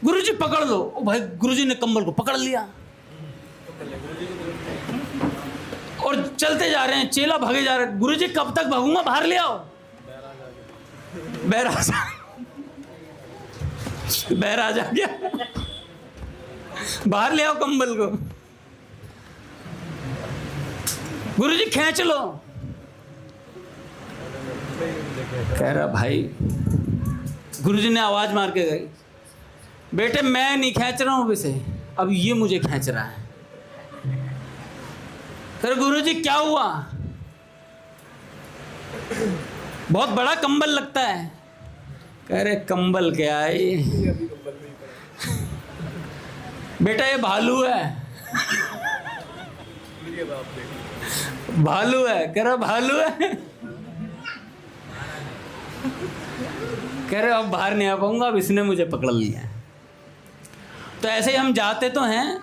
गुरुजी पकड़ लो। ओ भाई, गुरुजी ने कंबल को पकड़ लिया और चलते जा रहे हैं। चेला भागे जा रहे हैं। गुरुजी कब तक भागूंगा, बाहर ले आओ। बैराज बैराज आ गया, बाहर ले आओ कंबल को। गुरुजी खींच लो। कह रहा भाई, गुरुजी ने आवाज मार के गई, बेटे मैं नहीं खींच रहा हूं इसे, अब ये मुझे खींच रहा है। कह रहे गुरुजी क्या हुआ, बहुत बड़ा कंबल लगता है। कह रहे कंबल क्या है ये, बेटा ये भालू है, भालू है। कह रहा भालू है। कह रहे अब बाहर नहीं आ पाऊंगा, अब इसने मुझे पकड़ लिया है। तो ऐसे ही हम जाते तो हैं,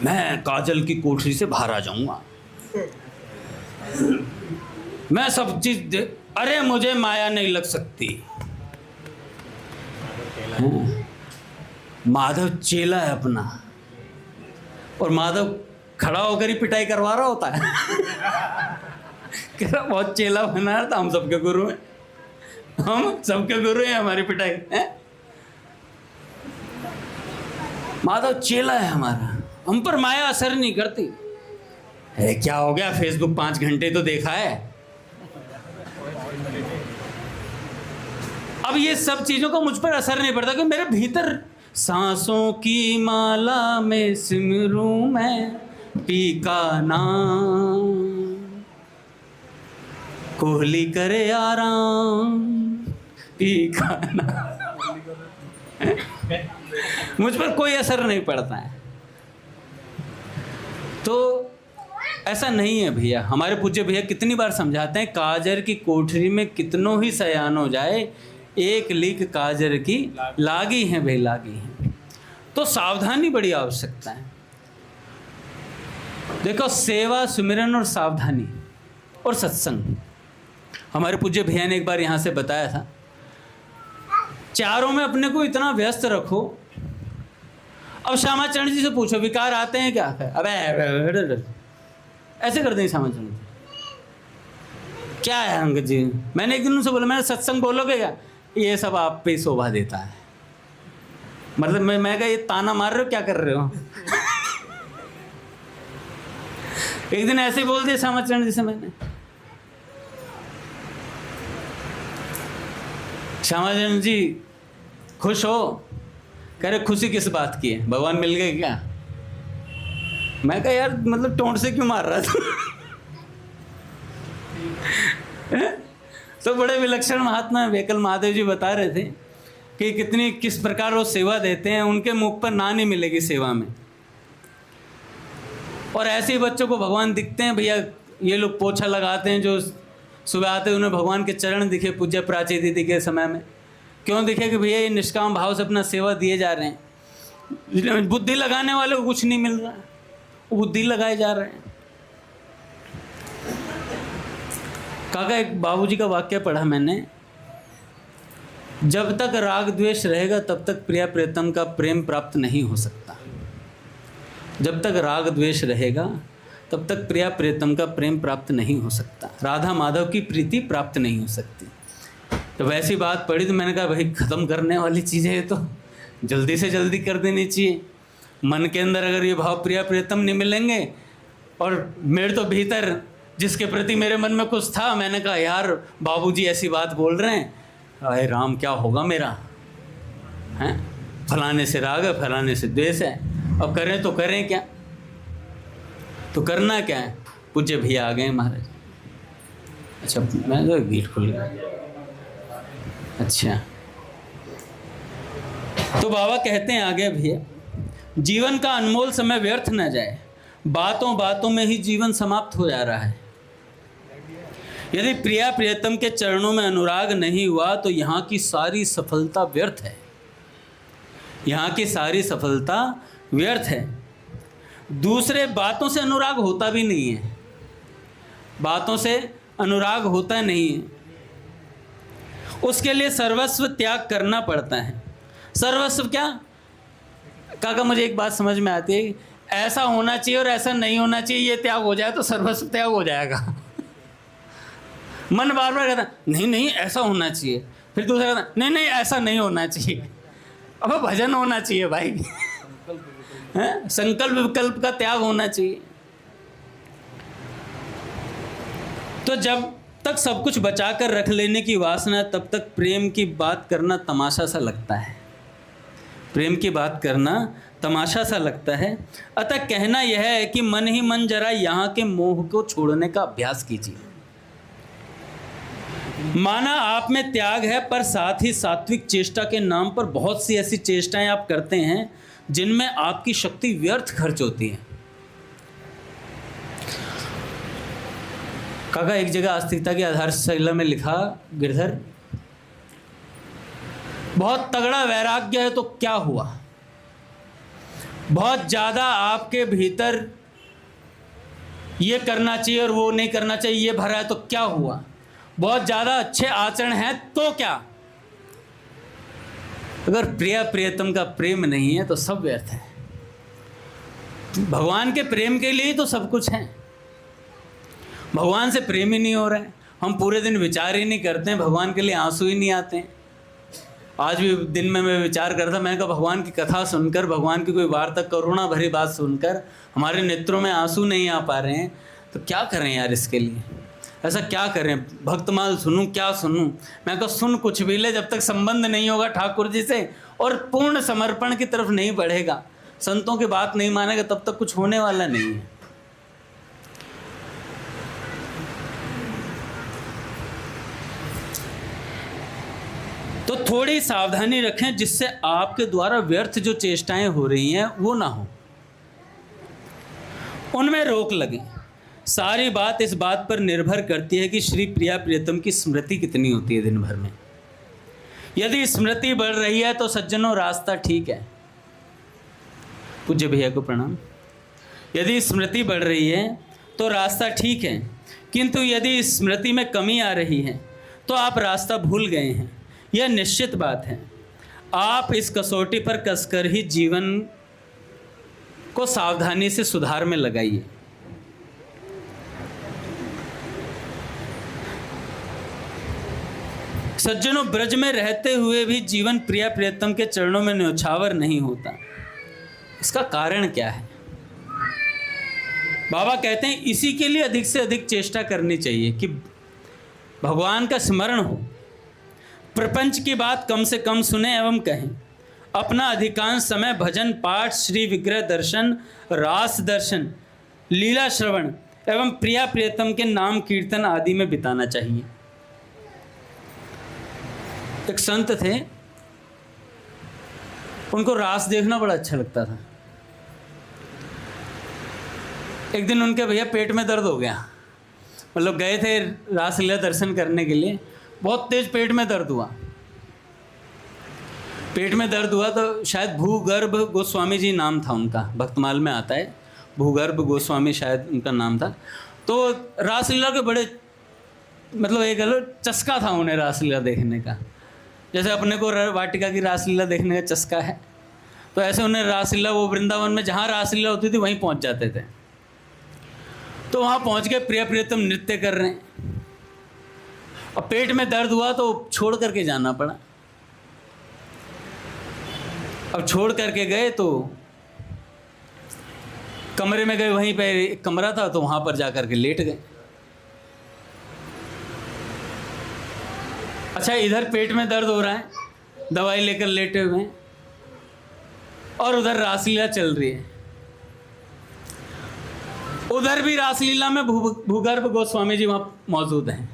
मैं काजल की कोठरी से बाहर आ जाऊंगा, मैं सब चीज अरे मुझे माया नहीं लग सकती। माधव चेला है अपना, और माधव खड़ा होकर ही पिटाई करवा रहा होता है। कह रहा बहुत चेला बना रहा था, हम सबके गुरु हैं, हम सबके गुरु हैं, हमारी पिटाई है। माधव चेला है हमारा, हम पर माया असर नहीं करती। अरे क्या हो गया, फेसबुक 5 घंटे तो देखा है। अब ये सब चीजों का मुझ पर असर नहीं पड़ता, कि मेरे भीतर सांसों की माला में सिमरूं मैं पी का नाम, कोहली करे आराम पी का नाम। मुझ पर कोई असर नहीं पड़ता है। तो ऐसा नहीं है भैया। हमारे पूज्य भैया कितनी बार समझाते हैं, काजर की कोठरी में कितनों ही सयान हो जाए, एक लीक काजर की लागी है भाई, लागी है। तो सावधानी बड़ी आवश्यकता है। देखो, सेवा, सुमिरन और सावधानी और सत्संग। हमारे पूज्य भैया ने एक बार यहाँ से बताया था, चारों में अपने को इतना व्यस्त रखो। अब श्यामाचरण जी से पूछो विकार आते हैं क्या? अबे ऐसे कर देंगे श्यामाचरण जी। क्या है अंगद जी? मैंने एक दिन उनसे बोला, मैंने सत्संग बोलोगे क्या? ये सब आप पे शोभा देता है। मतलब मैं कहा ये ताना मार रहे हो, क्या कर रहे हो? एक दिन ऐसे ही बोल दिया श्यामाचरण जी से मैंने। श्यामाचरण जी खुश हो? कह रहे खुशी किस बात की है, भगवान मिल गए क्या? मैं कहा यार मतलब टोंट से क्यों मार रहा था? तो बड़े विलक्षण महात्मा वेकल महादेव जी बता रहे थे कि किस प्रकार वो सेवा देते हैं, उनके मुख पर ना नहीं मिलेगी सेवा में। और ऐसे ही बच्चों को भगवान दिखते हैं भैया, ये लोग पोछा लगाते हैं, जो सुबह आते हैं उन्हें भगवान के चरण दिखे पूज्य प्राची दीदी के समय में। क्यों दिखे? कि भैया ये निष्काम भाव से अपना सेवा दिए जा रहे हैं। बुद्धि लगाने वाले को कुछ नहीं मिल रहा, वो बुद्धि लगाए जा रहे हैं। काका एक बाबूजी का वाक्य पढ़ा मैंने, जब तक राग द्वेष रहेगा तब तक प्रिया प्रियतम का प्रेम प्राप्त नहीं हो सकता। जब तक राग द्वेष रहेगा तब तक प्रिया प्रियतम का प्रेम प्राप्त नहीं हो सकता, राधा माधव की प्रीति प्राप्त नहीं हो सकती। तो वैसी बात पड़ी तो मैंने कहा भाई ख़त्म करने वाली चीज़ है ये, तो जल्दी से जल्दी कर देनी चाहिए। मन के अंदर अगर ये भाव प्रिया प्रियतम नहीं मिलेंगे, और मेरे तो भीतर जिसके प्रति मेरे मन में कुछ था, मैंने कहा यार बाबूजी ऐसी बात बोल रहे हैं, अरे राम क्या होगा मेरा, हैं? फलाने से राग है, फलाने से द्वेष है, अब करें तो करें क्या? तो करना क्या है? पूज्य भैया आ गए महाराज। अच्छा मैं तो गेट खुल गया। अच्छा तो बाबा कहते हैं आगे भैया, जीवन का अनमोल समय व्यर्थ न जाए, बातों बातों में ही जीवन समाप्त हो जा रहा है। यदि प्रिया प्रियतम के चरणों में अनुराग नहीं हुआ तो यहाँ की सारी सफलता व्यर्थ है। यहाँ की सारी सफलता व्यर्थ है। दूसरे बातों से अनुराग होता भी नहीं है, बातों से अनुराग होता नहीं है। उसके लिए सर्वस्व त्याग करना पड़ता है। सर्वस्व क्या? काका मुझे एक बात समझ में आती है, ऐसा होना चाहिए और ऐसा नहीं होना चाहिए, ये त्याग हो जाए तो सर्वस्व त्याग हो जाएगा। मन बार बार कहता नहीं नहीं ऐसा होना चाहिए, फिर दूसरा कहता नहीं नहीं ऐसा नहीं होना चाहिए। अब भजन होना चाहिए भाई, संकल्प विकल्प का त्याग होना चाहिए। तो जब तक सब कुछ बचा कर रख लेने की वासना, तब तक प्रेम की बात करना तमाशा सा लगता है। प्रेम की बात करना तमाशा सा लगता है। अतः कहना यह है कि मन ही मन जरा यहाँ के मोह को छोड़ने का अभ्यास कीजिए। माना आप में त्याग है, पर साथ ही सात्विक चेष्टा के नाम पर बहुत सी ऐसी चेष्टाएं आप करते हैं जिनमें आपकी शक्ति व्यर्थ खर्च होती है। काका एक जगह आस्तिकता की आधारशिला में लिखा, गिरधर बहुत तगड़ा वैराग्य है तो क्या हुआ, बहुत ज़्यादा आपके भीतर ये करना चाहिए और वो नहीं करना चाहिए ये भरा है तो क्या हुआ, बहुत ज़्यादा अच्छे आचरण हैं तो क्या? अगर प्रिया प्रियतम का प्रेम नहीं है तो सब व्यर्थ है। भगवान के प्रेम के लिए ही तो सब कुछ है। भगवान से प्रेम ही नहीं हो रहा है, हम पूरे दिन विचार ही नहीं करते हैं, भगवान के लिए आंसू ही नहीं आते हैं। आज भी दिन में मैं विचार कर रहा था, मैंने कहा भगवान की कथा सुनकर, भगवान की कोई वार्ता करुणा भरी बात सुनकर हमारे नेत्रों में आंसू नहीं आ पा रहे हैं, तो क्या करें यार इसके लिए, ऐसा क्या करें? भक्तमाल सुनूं क्या सुनूं? मैं कहा सुन कुछ भी ले, जब तक संबंध नहीं होगा ठाकुर जी से और पूर्ण समर्पण की तरफ नहीं बढ़ेगा, संतों की बात नहीं मानेगा, तब तक कुछ होने वाला नहीं है। तो थोड़ी सावधानी रखें जिससे आपके द्वारा व्यर्थ जो चेष्टाएं हो रही हैं वो ना हो, उनमें रोक लगे। सारी बात इस बात पर निर्भर करती है कि श्री प्रिया प्रियतम की स्मृति कितनी होती है दिन भर में। यदि स्मृति बढ़ रही है तो सज्जनों रास्ता ठीक है। पूज्य भैया को प्रणाम। यदि स्मृति बढ़ रही है तो रास्ता ठीक है, किंतु यदि स्मृति में कमी आ रही है तो आप रास्ता भूल गए हैं, यह निश्चित बात है। आप इस कसौटी पर कसकर ही जीवन को सावधानी से सुधार में लगाइए। सज्जनों, ब्रज में रहते हुए भी जीवन प्रिया प्रियतम के चरणों में न्योछावर नहीं होता। इसका कारण क्या है? बाबा कहते हैं इसी के लिए अधिक से अधिक चेष्टा करनी चाहिए कि भगवान का स्मरण हो, प्रपंच की बात कम से कम सुने एवं कहें, अपना अधिकांश समय भजन पाठ, श्री विग्रह दर्शन, रास दर्शन, लीला श्रवण एवं प्रिया प्रियतम के नाम कीर्तन आदि में बिताना चाहिए। एक संत थे, उनको रास देखना बड़ा अच्छा लगता था। एक दिन उनके भैया पेट में दर्द हो गया, मतलब गए थे रासलीला दर्शन करने के लिए, बहुत तेज पेट में दर्द हुआ। पेट में दर्द हुआ तो शायद भूगर्भ गोस्वामी जी नाम था उनका, भक्तमाल में आता है, भूगर्भ गोस्वामी शायद उनका नाम था। तो रासलीला के बड़े मतलब एक चस्का था उन्हें रासलीला देखने का, जैसे अपने को वाटिका की रासलीला देखने का चस्का है, तो ऐसे उन्हें रासलीला, वो वृंदावन में जहाँ रासलीला होती थी वहीं पहुँच जाते थे। तो वहाँ पहुँच के प्रिया प्रियतम नृत्य कर रहे हैं, और पेट में दर्द हुआ तो छोड़ करके जाना पड़ा। अब छोड़ करके गए तो कमरे में गए, वहीं पे एक कमरा था तो वहाँ पर जा करके लेट गए। अच्छा, इधर पेट में दर्द हो रहा है, दवाई लेकर लेटे हुए हैं, और उधर रासलीला चल रही है। उधर भी रासलीला में भूगर्भ गोस्वामी जी वहाँ मौजूद हैं।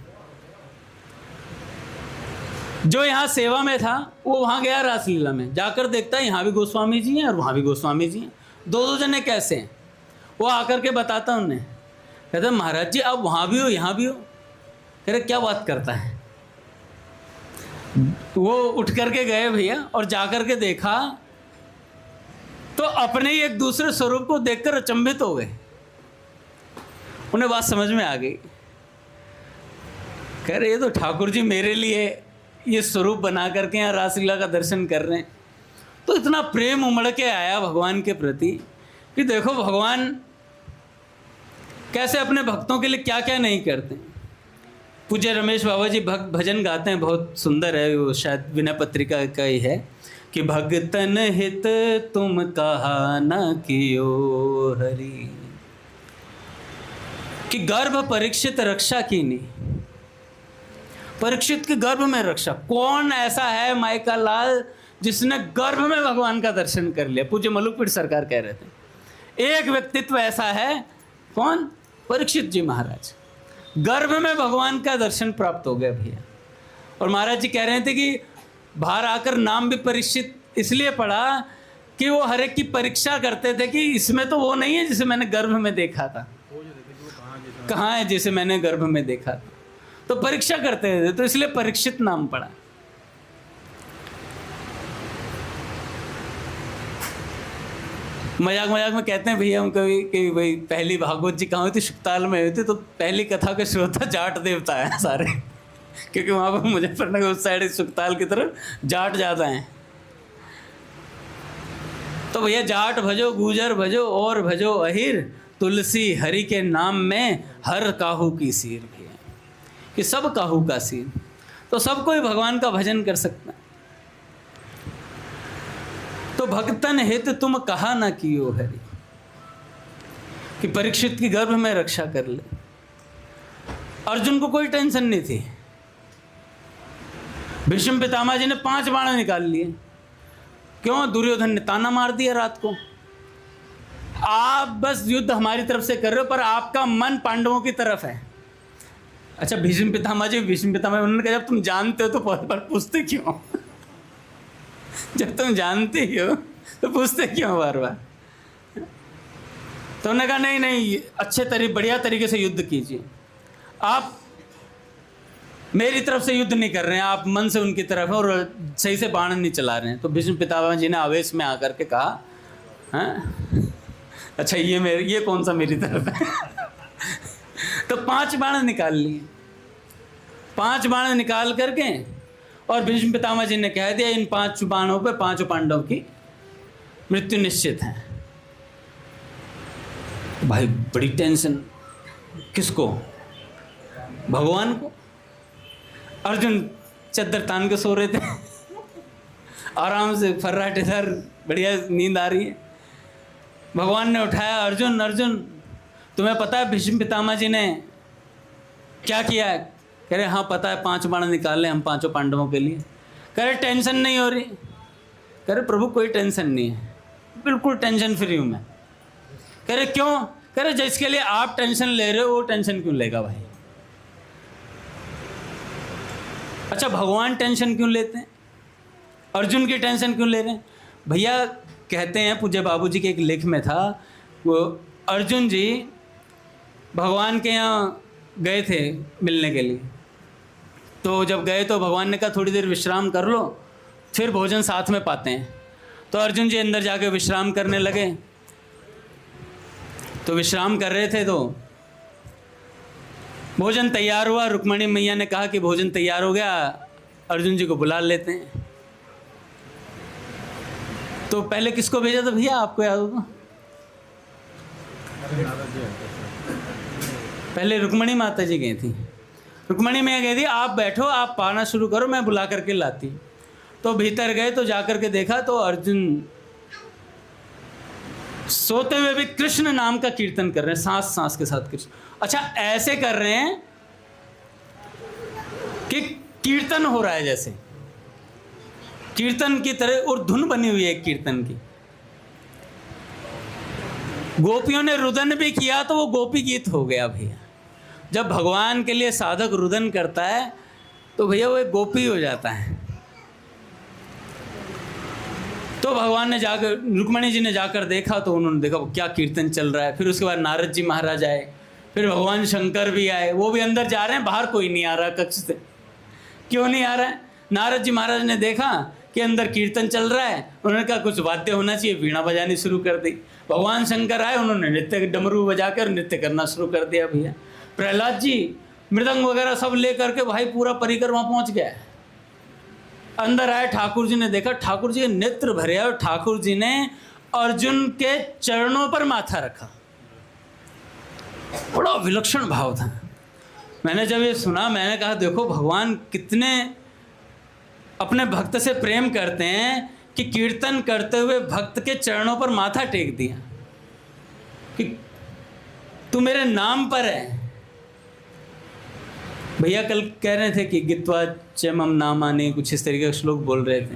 जो यहाँ सेवा में था वो वहाँ गया रासलीला में, जाकर देखता है यहाँ भी गोस्वामी जी हैं और वहाँ भी गोस्वामी जी हैं, दो जने कैसे हैं। वो आकर के बताता उन्हें, कहता महाराज जी आप वहाँ भी हो यहाँ भी हो। कह रहे क्या बात करता है। वो उठ करके गए भैया, और जाकर के देखा तो अपने ही एक दूसरे स्वरूप को देखकर अचंभित हो गए। उन्हें बात समझ में आ गई। कह रहे ये तो ठाकुर जी मेरे लिए ये स्वरूप बना करके यहाँ रासलीला का दर्शन कर रहे हैं। तो इतना प्रेम उमड़ के आया भगवान के प्रति कि देखो भगवान कैसे अपने भक्तों के लिए क्या क्या नहीं करते। पूज्य रमेश बाबा जी भक्त भजन गाते हैं, बहुत सुंदर है, वो शायद विनय पत्रिका का ही है कि भगतन हित तुम कहा न कियो हरि, कि गर्भ परीक्षित रक्षा कीनी। परीक्षित के गर्भ में रक्षा। कौन ऐसा है माइका लाल जिसने गर्भ में भगवान का दर्शन कर लिया। पूज्य मलुकपीठ सरकार कह रहे थे एक व्यक्तित्व ऐसा है, कौन? परीक्षित जी महाराज। गर्भ में भगवान का दर्शन प्राप्त हो गया भैया। और महाराज जी कह रहे थे कि बाहर आकर नाम भी परीक्षित इसलिए पड़ा कि वो हर एक की परीक्षा करते थे कि इसमें तो वो नहीं है जिसे मैंने गर्भ में देखा था, कहाँ है जिसे मैंने गर्भ में देखा था। तो परीक्षा करते थे, तो इसलिए परीक्षित नाम पड़ा। मजाक मजाक में कहते हैं भैया हम कभी कि भाई पहली भागवत जी कहाँ हुई थी? शुक्ताल में हुई थी। तो पहली कथा के श्रोता जाट देवता है सारे, क्योंकि वहाँ पर मुजफ्फरनगर उस साइड शुक्ताल की तरफ जाट ज़्यादा हैं। तो भैया जाट भजो, गुजर भजो और भजो अहिर, तुलसी हरि के नाम में हर काहू की सीर। भैया कि सब काहू का सीर, तो सब कोई भगवान का भजन कर सकता है। तो भक्तन हित तुम कहा ना कियो हरि, कि परीक्षित की गर्भ में रक्षा कर ले। अर्जुन को कोई टेंशन नहीं थी। भीष्म पितामह जी ने 5 बाण निकाल लिए। क्यों? दुर्योधन ने ताना मार दिया रात को, आप बस युद्ध हमारी तरफ से कर रहे हो पर आपका मन पांडवों की तरफ है। अच्छा, भीष्म पितामह उन्होंने कहा जब तुम जानते हो तो पर पूछते क्यों? जब तुम जानते ही हो तो पूछते क्यों बार बार? तो उन्होंने कहा नहीं, बढ़िया तरीके से युद्ध कीजिए। आप मेरी तरफ से युद्ध नहीं कर रहे हैं, आप मन से उनकी तरफ है और सही से बाण नहीं चला रहे हैं। तो भीष्म पितामह जी ने आवेश में आकर के कहा, हाँ अच्छा ये कौन सा मेरी तरफ है? तो 5 बाण निकाल लिए। 5 बाण निकाल करके और भीष्म पितामह जी ने कह दिया इन 5 बाणों पे 5 पांडव की मृत्यु निश्चित है। भाई बड़ी टेंशन, किसको? भगवान को। अर्जुन चद्दर तान के सो रहे थे आराम से, फर्राटेदार, बढ़िया नींद आ रही है। भगवान ने उठाया, अर्जुन अर्जुन तुम्हें पता है भीष्म पितामह जी ने क्या किया है? कह रहे हाँ पता है, 5 बाण निकाले हम 5 पांडवों के लिए। कह रहे टेंशन नहीं हो रही? कह रहे प्रभु कोई टेंशन नहीं है, बिल्कुल टेंशन फ्री हूँ मैं। कह रहे क्यों? कह रहे जिसके लिए आप टेंशन ले रहे हो वो टेंशन क्यों लेगा भाई? अच्छा भगवान टेंशन क्यों लेते हैं? अर्जुन की टेंशन क्यों ले रहे हैं? भैया कहते हैं, पूज्य बाबूजी के एक लेख में था, वो अर्जुन जी भगवान के यहाँ गए थे मिलने के लिए। तो जब गए तो भगवान ने कहा थोड़ी देर विश्राम कर लो, फिर भोजन साथ में पाते हैं। तो अर्जुन जी अंदर जाके विश्राम करने लगे। तो विश्राम कर रहे थे तो भोजन तैयार हुआ। रुक्मणी मैया ने कहा कि भोजन तैयार हो गया, अर्जुन जी को बुला लेते हैं। तो पहले किसको भेजा था भैया, आपको याद होगा? पहले रुक्मणी माता जी गई थी। रुक्मणी मैया गई थी, आप बैठो, आप पाना शुरू करो, मैं बुला करके लाती। तो भीतर गए तो जाकर के देखा तो अर्जुन सोते हुए भी कृष्ण नाम का कीर्तन कर रहे हैं, सांस सांस के साथ कृष्ण। अच्छा ऐसे कर रहे हैं कि कीर्तन हो रहा है, जैसे कीर्तन की तरह, और धुन बनी हुई है कीर्तन की। गोपियों ने रुदन भी किया तो वो गोपी गीत हो गया भैया। जब भगवान के लिए साधक रुदन करता है तो भैया वो एक गोपी हो जाता है। तो भगवान ने जाकर, रुक्मणी जी ने जाकर देखा तो उन्होंने देखा क्या कीर्तन चल रहा है। फिर उसके बाद नारद जी महाराज आए, फिर भगवान शंकर भी आए, वो भी अंदर जा रहे हैं, बाहर कोई नहीं आ रहा कक्ष से। क्यों नहीं आ रहा है? नारद जी महाराज ने देखा कि अंदर कीर्तन चल रहा है, उन्होंने कहा कुछ वाद्य होना चाहिए, वीणा बजानी शुरू कर दी। भगवान शंकर आए, उन्होंने नृत्य डमरू बजा कर नृत्य करना शुरू कर दिया भैया। प्रहलाद जी मृदंग वगैरह सब ले करके भाई पूरा परिक्रमा पहुंच गया। अंदर आए, ठाकुर जी ने देखा, ठाकुर जी के नेत्र भरे और ठाकुर जी ने अर्जुन के चरणों पर माथा रखा। बड़ा विलक्षण भाव था। मैंने जब ये सुना मैंने कहा देखो भगवान कितने अपने भक्त से प्रेम करते हैं कि कीर्तन करते हुए भक्त के चरणों पर माथा टेक दिया कि तू मेरे नाम पर है। भैया कल कह रहे थे कि गित्वा चमम नामाने, कुछ इस तरीके का श्लोक बोल रहे थे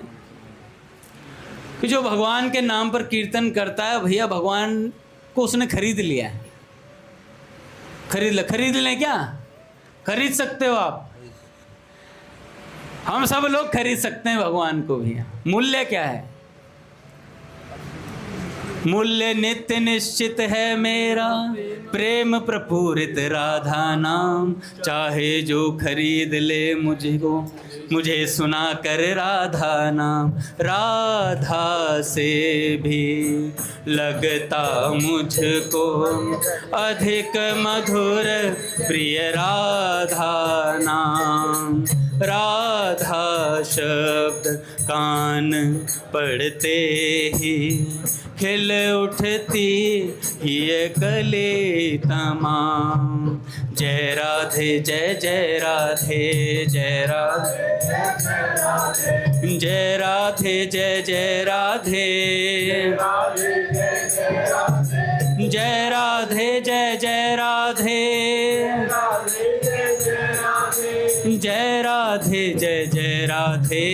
कि जो भगवान के नाम पर कीर्तन करता है भैया भगवान को उसने खरीद लिया है। खरीद लें क्या? खरीद सकते हो आप, हम सब लोग खरीद सकते हैं भगवान को भैया। मूल्य क्या है? मूल्य नित्य निश्चित है मेरा, प्रेम प्रपूरित राधा नाम। चाहे जो खरीद ले मुझको, मुझे सुना कर राधा नाम। राधा से भी लगता मुझको अधिक मधुर प्रिय राधा नाम। राधा शब्द कान पढ़ते ही खिल उठती ये कली तमाम। जय राधे जय जय राधे जय राधे जय राधे जय जय राधे जय राधे जय जय राधे जय राधे जय जय राधे।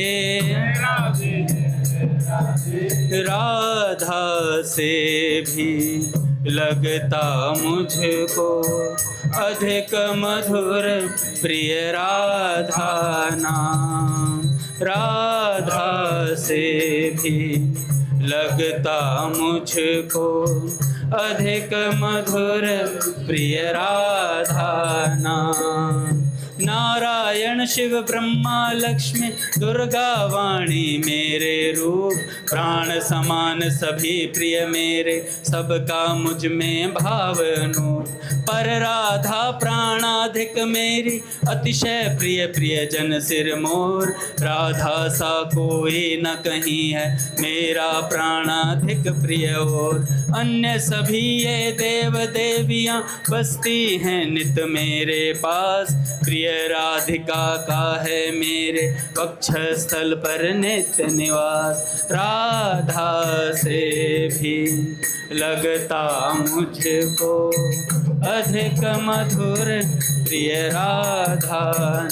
राधा से भी लगता मुझको अधिक मधुर प्रिय राधा नाम। राधा से भी लगता मुझको अधिक मधुर प्रिय राधा नाम। नारायण शिव ब्रह्मा लक्ष्मी दुर्गा वाणी मेरे रूप, प्राण समान सभी प्रिय मेरे, सबका मुझ में भावनूप। पर राधा प्राणाधिक मेरी, अतिशय प्रिय प्रिय जन सिर मोर। राधा सा कोई न कहीं है, मेरा प्राणाधिक प्रिय और। अन्य सभी ये देव देवियाँ बसती हैं नित मेरे पास, प्रिय राधिका का है मेरे वक्षस्थल पर नित्य निवास। राधा से भी लगता मुझको अधिक मधुर प्रिय राधा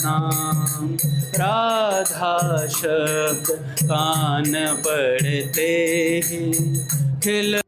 नाम। राधा शब्द कान पड़ते ही खिल